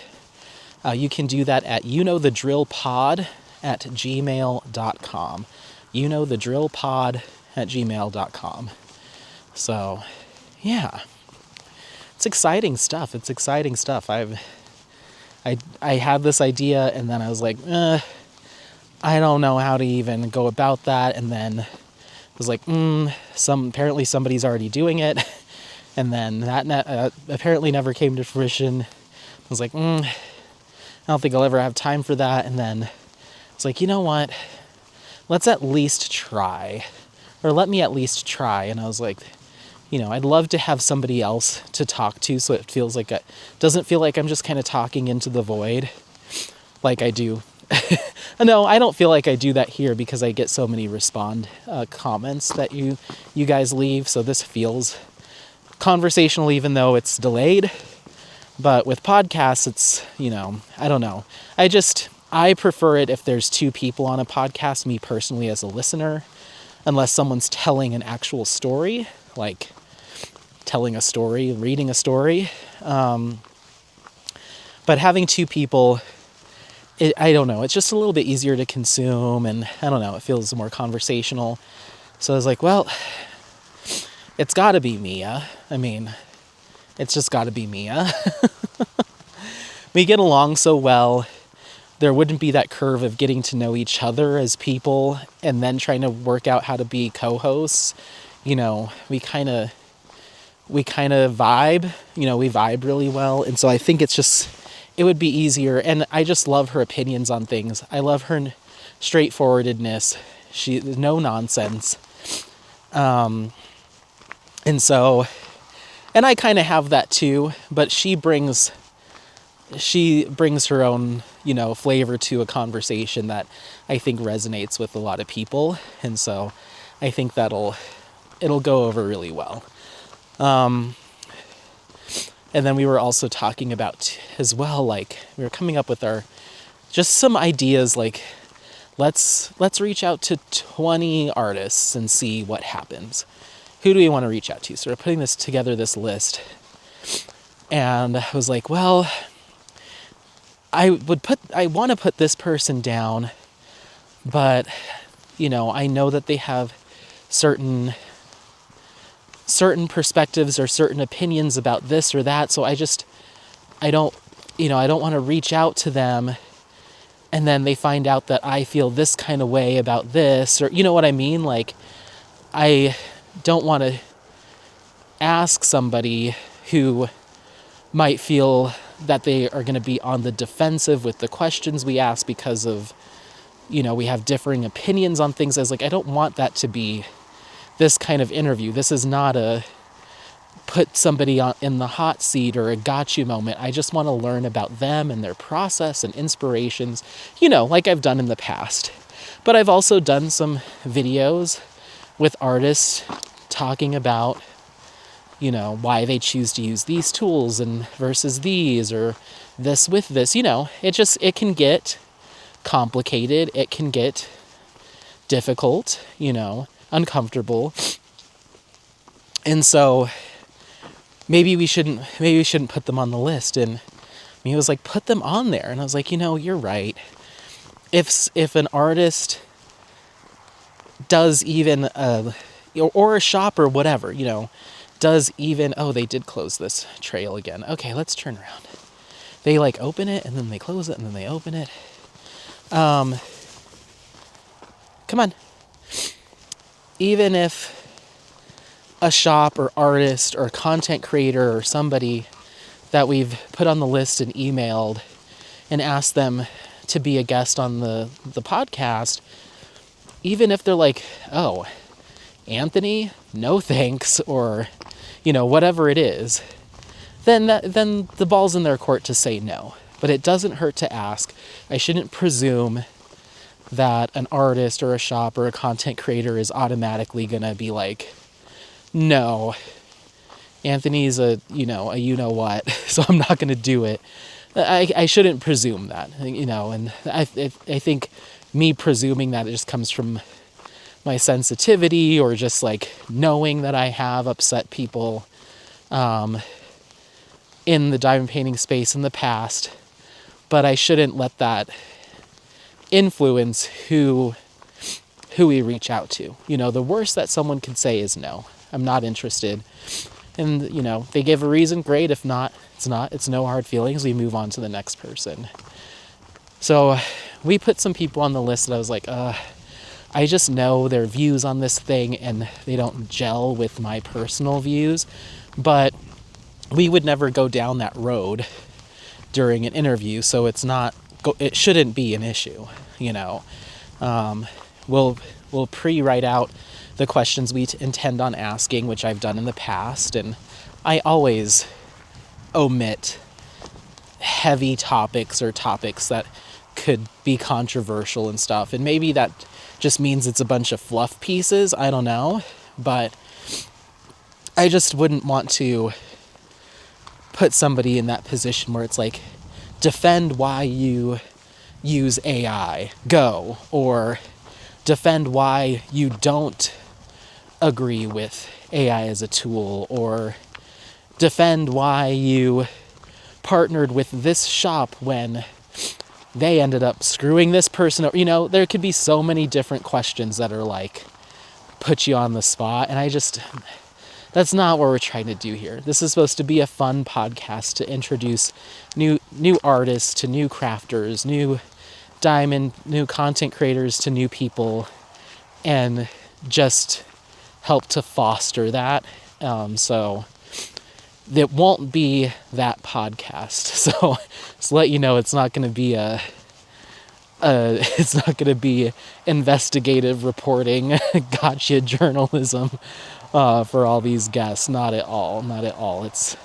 you can do that at youknowthedrillpod@gmail.com. youknowthedrillpod@gmail.com. So, yeah. It's exciting stuff. I had this idea, and then I was like, I don't know how to even go about that. And then I was like, apparently somebody's already doing it. And then that apparently never came to fruition. I was like, I don't think I'll ever have time for that. And then I was like, you know what? Let's at least try. Or let me at least try. And I was like, I'd love to have somebody else to talk to, so it feels like doesn't feel like I'm just kind of talking into the void like I do. No, I don't feel like I do that here, because I get so many comments that you guys leave. So this feels conversational, even though it's delayed. But with podcasts, it's, I don't know. I prefer it if there's two people on a podcast, me personally as a listener, unless someone's telling an actual story, like telling a story, reading a story. But having two people, I don't know, it's just a little bit easier to consume, and I don't know, it feels more conversational. So I was like, well, it's got to be Mia. I mean, it's just got to be Mia. We get along so well. There wouldn't be that curve of getting to know each other as people and then trying to work out how to be co-hosts. We kind of vibe, we vibe really well. And so I think it would be easier. And I just love her opinions on things. I love her straightforwardness. No nonsense. And I kind of have that too, but she brings her own, flavor to a conversation that I think resonates with a lot of people. And so I think it'll go over really well. And then we were also talking about as well, like we were coming up with just some ideas, like let's reach out to 20 artists and see what happens. Who do we want to reach out to? So we're putting this list. And I was like, well, I want to put this person down, but, I know that they have certain perspectives or certain opinions about this or that. So I don't want to reach out to them and then they find out that I feel this kind of way about this, or, you know what I mean? Like, I don't want to ask somebody who might feel that they are going to be on the defensive with the questions we ask because of, we have differing opinions on things. I was like, I don't want that to be this kind of interview. This is not a put somebody in the hot seat or a got you moment. I just want to learn about them and their process and inspirations, like I've done in the past. But I've also done some videos with artists talking about, why they choose to use these tools and versus these, or this with this. It can get complicated. It can get difficult, uncomfortable. And so maybe we shouldn't put them on the list. And he was like, put them on there. And I was like, you're right. If an artist does even or a shop or whatever, does even, oh, they did close this trail again. Okay, let's turn around. They open it and then they close it and then they open it. Come on. Even if a shop or artist or content creator or somebody that we've put on the list and emailed and asked them to be a guest on the podcast, even if they're like, oh, Anthony, no thanks, or, whatever it is, then the ball's in their court to say no. But it doesn't hurt to ask. I shouldn't presume that an artist or a shop or a content creator is automatically going to be like, no, Anthony's a you-know-what, so I'm not going to do it. I shouldn't presume that, and I think me presuming that it just comes from my sensitivity or just knowing that I have upset people in the diamond painting space in the past, but I shouldn't let that influence who we reach out to. The worst that someone can say is no, I'm not interested. And, they give a reason, great. If not, it's no hard feelings. We move on to the next person. So we put some people on the list that I was like, I just know their views on this thing and they don't gel with my personal views, but we would never go down that road during an interview. So it shouldn't be an issue, We'll pre-write out the questions we intend on asking, which I've done in the past, and I always omit heavy topics or topics that could be controversial and stuff, and maybe that just means it's a bunch of fluff pieces, I don't know, but I just wouldn't want to put somebody in that position where it's like, defend why you use AI, go, or defend why you don't agree with AI as a tool, or defend why you partnered with this shop when they ended up screwing this person. You know, there could be so many different questions that are like, put you on the spot. And that's not what we're trying to do here. This is supposed to be a fun podcast to introduce new artists to new crafters, new content creators to new people, and just help to foster that. So it won't be that podcast. So just let you know, it's not going to be it's not going to be investigative reporting, gotcha journalism for all these guests. Not at all. Not at all. It's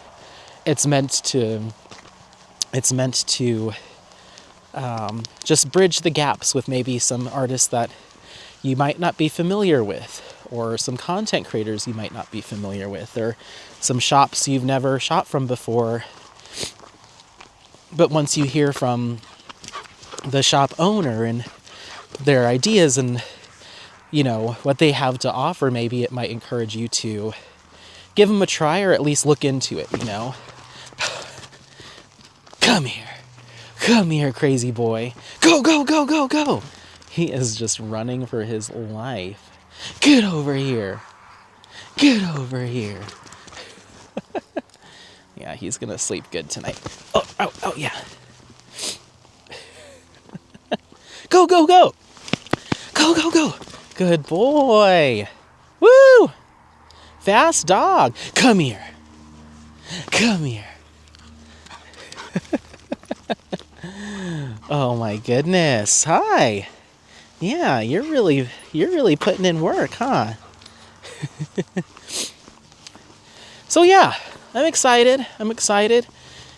meant to just bridge the gaps with maybe some artists that you might not be familiar with, or some content creators you might not be familiar with, or some shops you've never shopped from before. But once you hear from the shop owner and their ideas and, you know, what they have to offer, maybe it might encourage you to give them a try, or at least look into it, you know. Come here, crazy boy. Go, go, go, go, go. He is just running for his life. Get over here. Get over here. Yeah, he's gonna sleep good tonight. Oh, yeah. Go, go, go. Go, go, go. Good boy. Woo! Fast dog. Come here. Come here. Oh my goodness. Hi. Yeah, you're really putting in work, huh? So yeah, I'm excited.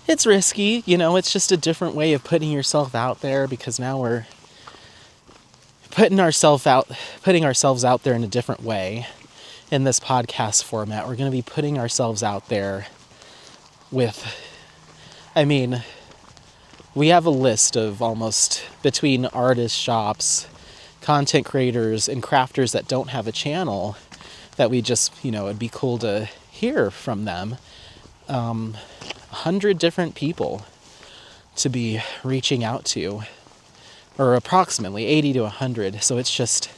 It's risky, you know, it's just a different way of putting yourself out there, because now we're putting ourselves out there in a different way in this podcast format. We're going to be putting ourselves out there with, I mean, we have a list of almost, between artists, shops, content creators, and crafters that don't have a channel, that we just, you know, it'd be cool to hear from them. 100 different people to be reaching out to, or approximately 80 to 100. So it's just,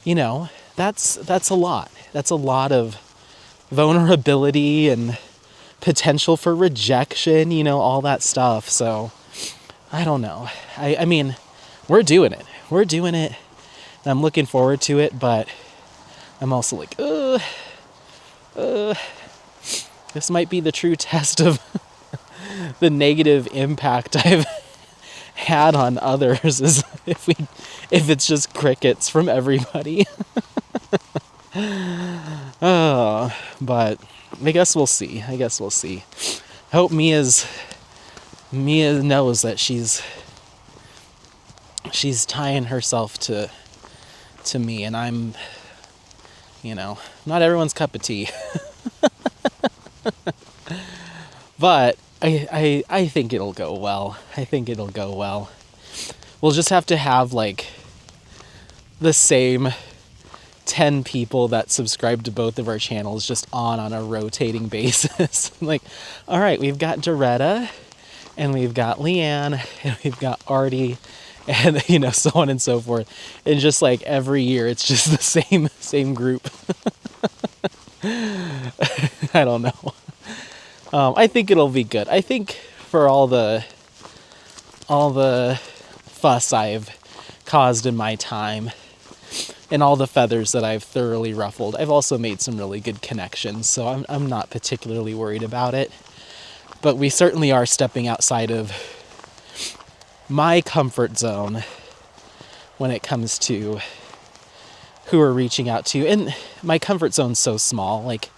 you know, that's a lot. That's a lot of vulnerability and potential for rejection, you know, all that stuff. So I don't know. I mean, we're doing it. And I'm looking forward to it, but I'm also like, this might be the true test of the negative impact I've had on others, is if it's just crickets from everybody. But I guess we'll see. I hope Mia knows that she's tying herself to me, and I'm, you know, not everyone's cup of tea. But I think it'll go well. We'll just have to have like the same 10 people that subscribe to both of our channels just on a rotating basis. Like, all right, we've got Doretta, and we've got Leanne, and we've got Artie, and, you know, so on and so forth. And just like every year, it's just the same group. I don't know. I think it'll be good. I think for all the fuss I've caused in my time, and all the feathers that I've thoroughly ruffled, I've also made some really good connections. So I'm not particularly worried about it. But we certainly are stepping outside of my comfort zone when it comes to who we're reaching out to. And my comfort zone's so small, like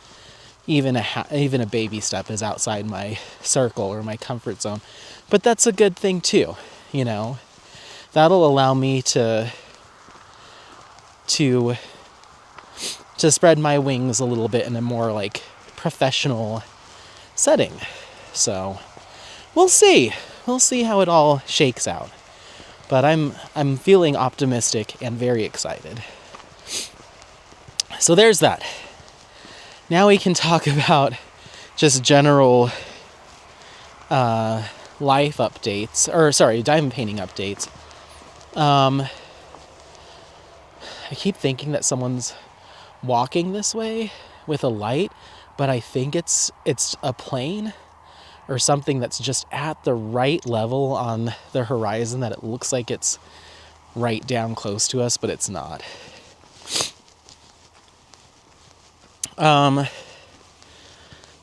even a baby step is outside my circle or my comfort zone. But that's a good thing too, you know. That'll allow me to spread my wings a little bit in a more like professional setting. So we'll see. We'll see how it all shakes out. But I'm feeling optimistic and very excited. So there's that. Now we can talk about just general life updates, diamond painting updates. I keep thinking that someone's walking this way with a light, but I think it's a plane or something that's just at the right level on the horizon that it looks like it's right down close to us, but it's not.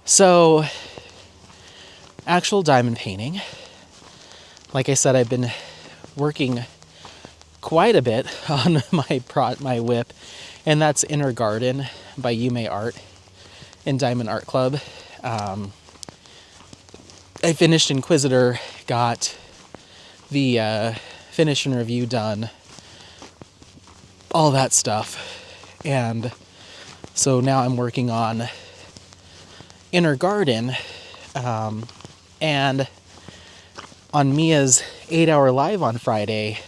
So actual diamond painting. Like I said, I've been working quite a bit on my whip, and that's Inner Garden by Yume Art in Diamond Art Club. I finished Inquisitor, got the finish and review done, all that stuff, and so now I'm working on Inner Garden, and on Mia's 8-hour live on Friday,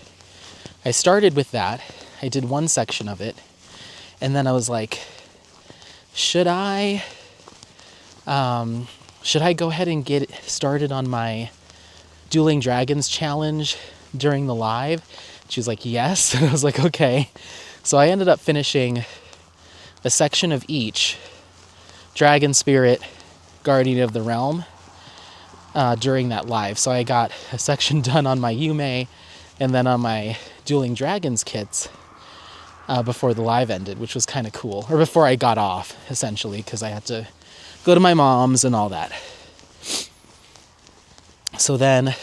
I started with that. I did one section of it, and then I was like, should I go ahead and get started on my Dueling Dragons challenge during the live? She was like, yes. And I was like, okay. So I ended up finishing a section of each, Dragon Spirit, Guardian of the Realm, during that live. So I got a section done on my Yume and then on my Dueling Dragons kits before the live ended, which was kind of cool. Or before I got off, essentially, because I had to go to my mom's and all that. So then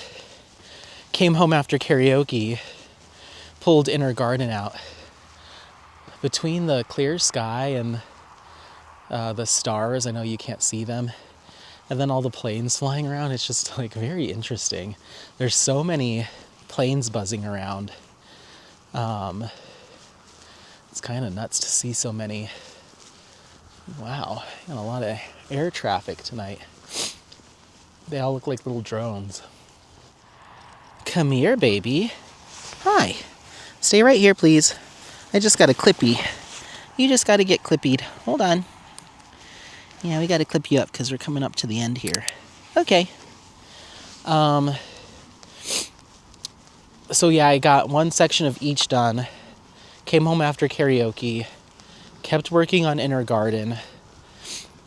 came home after karaoke, pulled Inner Garden out. Between the clear sky and the stars, I know you can't see them, and then all the planes flying around, it's just like very interesting. There's so many planes buzzing around. It's kind of nuts to see so many. Wow, got a lot of air traffic tonight. They all look like little drones. Come here, baby. Hi. Stay right here, please. I just got a clippy. You just got to get clippied. Hold on. Yeah, we got to clip you up because we're coming up to the end here. Okay. So yeah, I got one section of each done. Came home after karaoke. Kept working on Inner Garden.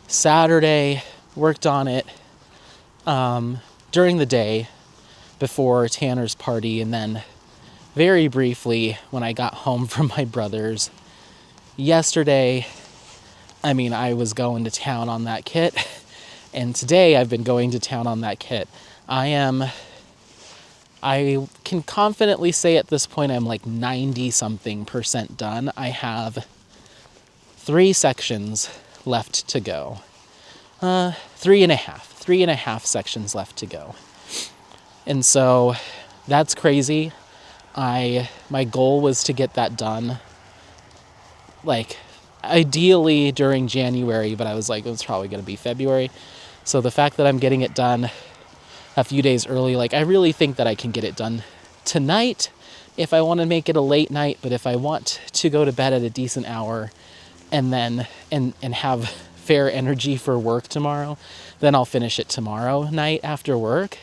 Saturday, worked on it during the day before Tanner's party, and then very briefly when I got home from my brother's. Yesterday, I was going to town on that kit, and today I've been going to town on that kit. I can confidently say at this point I'm like 90-something% done. I have 3 sections left to go. 3.5 sections left to go. And so that's crazy. My goal was to get that done, like, ideally during January, but I was like, it's probably going to be February. So the fact that I'm getting it done a few days early, like, I really think that I can get it done tonight if I want to make it a late night, but if I want to go to bed at a decent hour and then and have fair energy for work tomorrow, then I'll finish it tomorrow night after work.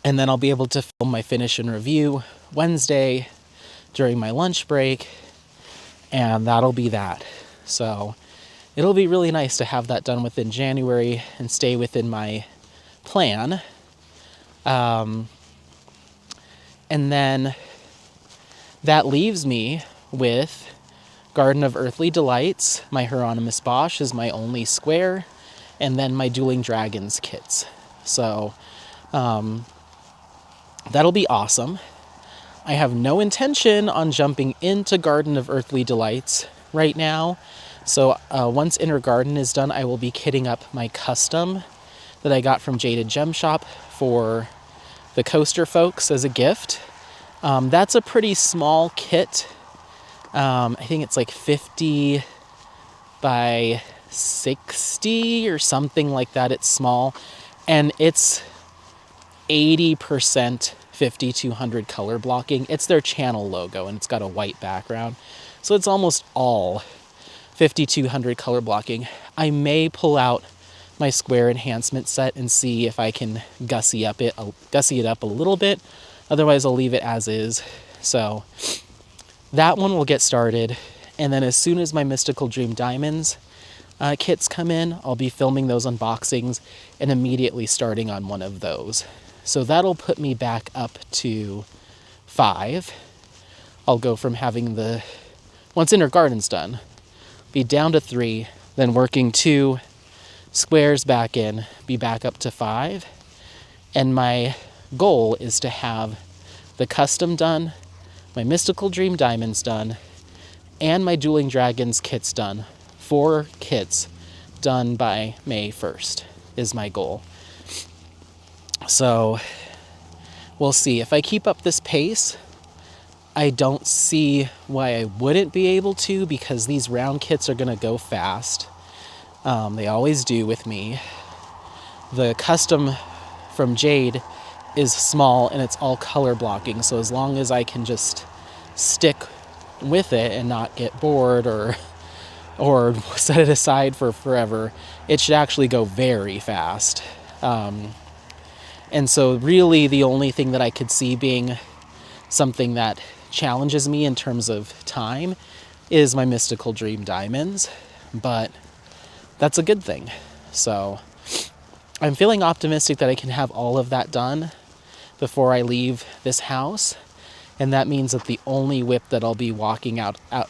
And then I'll be able to film my finish and review Wednesday during my lunch break, and that'll be that. So it'll be really nice to have that done within January and stay within my plan. And then that leaves me with Garden of Earthly Delights. My Hieronymus Bosch is my only square, and then my Dueling Dragons kits. So that'll be awesome. I have no intention on jumping into Garden of Earthly Delights right now. So once Inner Garden is done, I will be kitting up my custom that I got from Jaded Gem Shop for the coaster folks as a gift. That's a pretty small kit. I think it's like 50 by 60 or something like that. It's small, and it's 80% 5200 color blocking. It's their channel logo, and it's got a white background, so it's almost all 5200 color blocking. I may pull out my square enhancement set and see if I can gussy it up a little bit. Otherwise, I'll leave it as is. So that one will get started, and then as soon as my Mystical Dream Diamonds kits come in, I'll be filming those unboxings and immediately starting on one of those. So that'll put me back up to 5. I'll go from having once Inner Garden's done, be down to 3, then working 2 squares back in, be back up to 5. And my goal is to have the custom done, my Mystical Dream Diamonds done, and my Dueling Dragons kits done. 4 kits done by May 1st is my goal. So we'll see. If I keep up this pace, I don't see why I wouldn't be able to, because these round kits are going to go fast. They always do with me. The custom from Jade is small and it's all color blocking, so as long as I can just stick with it and not get bored or set it aside for forever, it should actually go very fast. And so really the only thing that I could see being something that challenges me in terms of time is my Mystical Dream Diamonds, but that's a good thing. So I'm feeling optimistic that I can have all of that done before I leave this house, and that means that the only whip that I'll be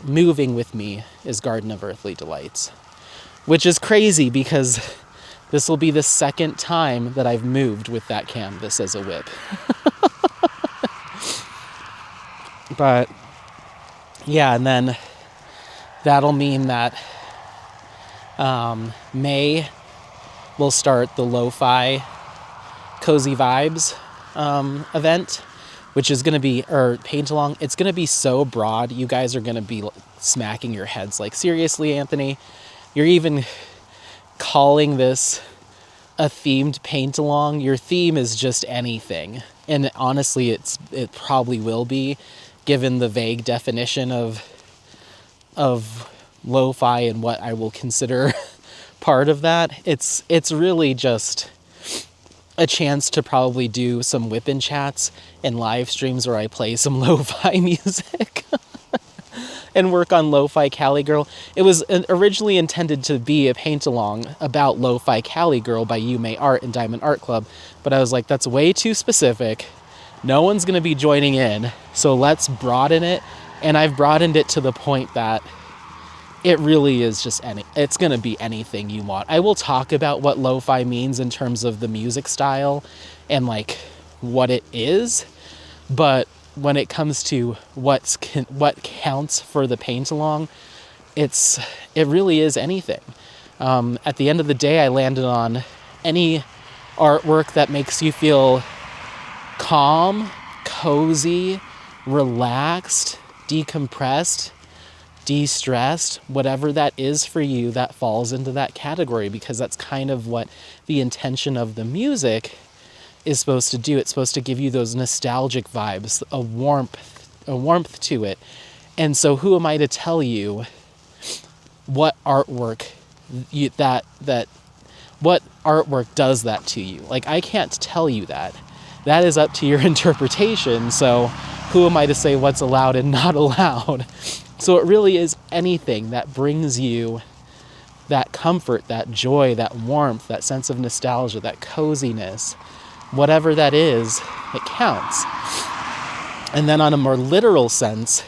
moving with me is Garden of Earthly Delights, which is crazy because this will be the second time that I've moved with that canvas as a whip. But yeah, and then that'll mean that May will start the Lo-Fi Cozy Vibes event, which is going to be, or paint along. It's going to be so broad, you guys are going to be smacking your heads like, seriously, Anthony, you're even calling this a themed paint along? Your theme is just anything. And honestly, it probably will be, given the vague definition of lo-fi and what I will consider part of that. It's really just a chance to probably do some whip-in chats and live streams where I play some lo-fi music and work on Lo-Fi Cali Girl. It was originally intended to be a paint-along about Lo-Fi Cali Girl by You May Art and Diamond Art Club, but I was like, that's way too specific. No one's going to be joining in, so let's broaden it. And I've broadened it to the point that it really is just it's going to be anything you want. I will talk about what lo-fi means in terms of the music style and like what it is, but when it comes to what counts for the paint along, it really is anything. At the end of the day, I landed on any artwork that makes you feel calm, cozy, relaxed, decompressed, de-stressed, whatever that is for you, that falls into that category, because that's kind of what the intention of the music is supposed to do. It's supposed to give you those nostalgic vibes, a warmth to it. And so who am I to tell you what artwork what artwork does that to you? Like, I can't tell you that. That is up to your interpretation. So who am I to say what's allowed and not allowed? So it really is anything that brings you that comfort, that joy, that warmth, that sense of nostalgia, that coziness. Whatever that is, it counts. And then on a more literal sense,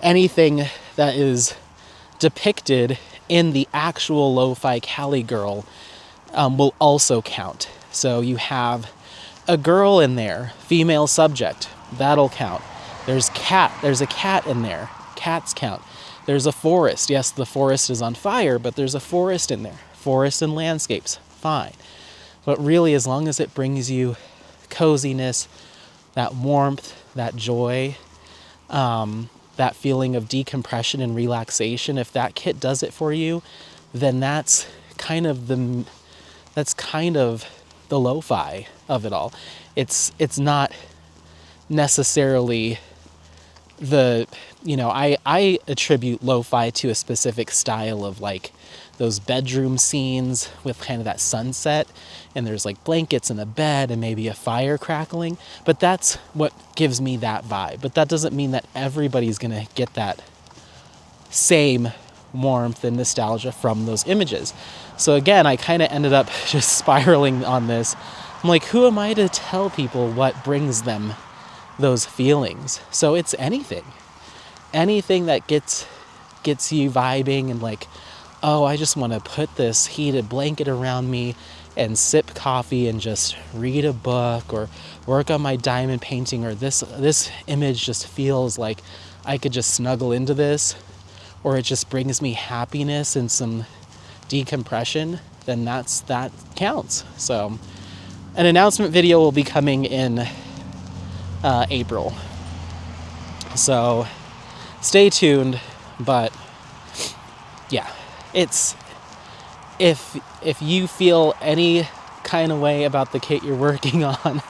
anything that is depicted in the actual Lo-Fi Cali Girl will also count. So you have a girl in there, female subject, that'll count. There's a cat in there, cats count. There's a forest, yes, the forest is on fire, but there's a forest in there. Forest and landscapes, fine. But really, as long as it brings you coziness, that warmth, that joy, that feeling of decompression and relaxation, if that kit does it for you, then that's kind of the lo-fi of it all. It's not necessarily I attribute lo-fi to a specific style of like those bedroom scenes with kind of that sunset, and there's like blankets in the bed and maybe a fire crackling, but that's what gives me that vibe. But that doesn't mean that everybody's gonna get that same warmth and nostalgia from those images. So again, I kind of ended up just spiraling on this. I'm like, who am I to tell people what brings them those feelings? So it's anything that gets you vibing and like, oh, I just want to put this heated blanket around me and sip coffee and just read a book or work on my diamond painting, or this image just feels like I could just snuggle into this, or it just brings me happiness and some decompression, then that counts. So an announcement video will be coming in April. So stay tuned, but yeah, it's if you feel any kind of way about the kit you're working on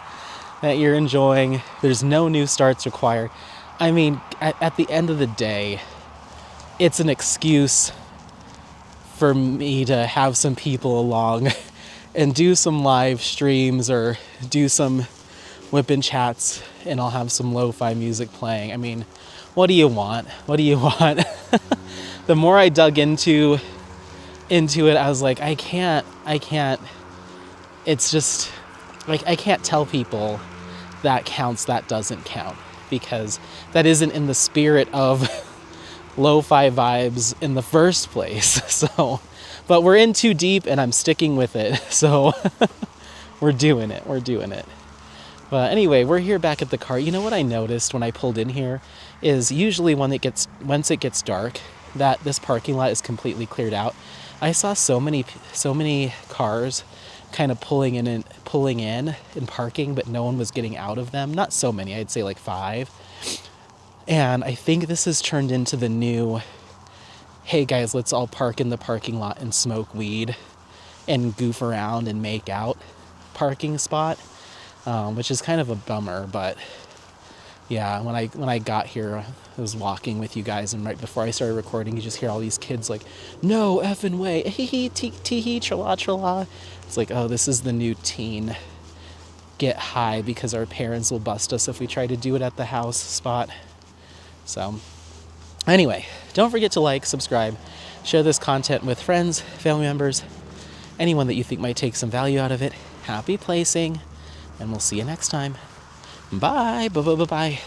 that you're enjoying, there's no new starts required. I mean, at the end of the day, it's an excuse for me to have some people along and do some live streams or do some whip-in chats, and I'll have some lo-fi music playing. I mean, what do you want? What do you want? The more I dug into it, I was like, I can't, it's just, like, I can't tell people that counts, that doesn't count, because that isn't in the spirit of lo-fi vibes in the first place. So, but we're in too deep and I'm sticking with it. So we're doing it. But anyway, we're here back at the car. You know what I noticed when I pulled in here is usually once it gets dark, that this parking lot is completely cleared out. I saw so many cars kind of pulling in and parking, but no one was getting out of them. Not so many, I'd say like 5. And I think this has turned into the new, hey guys, let's all park in the parking lot and smoke weed and goof around and make out parking spot, which is kind of a bummer. But yeah, when I got here, I was walking with you guys, and right before I started recording, you just hear all these kids like, no effing way, hee hee, tee hee, tra-la, tra-la. It's like, oh, this is the new teen get high because our parents will bust us if we try to do it at the house spot. So anyway, don't forget to like, subscribe, share this content with friends, family members, anyone that you think might take some value out of it. Happy placing, and we'll see you next time. Bye. Bye.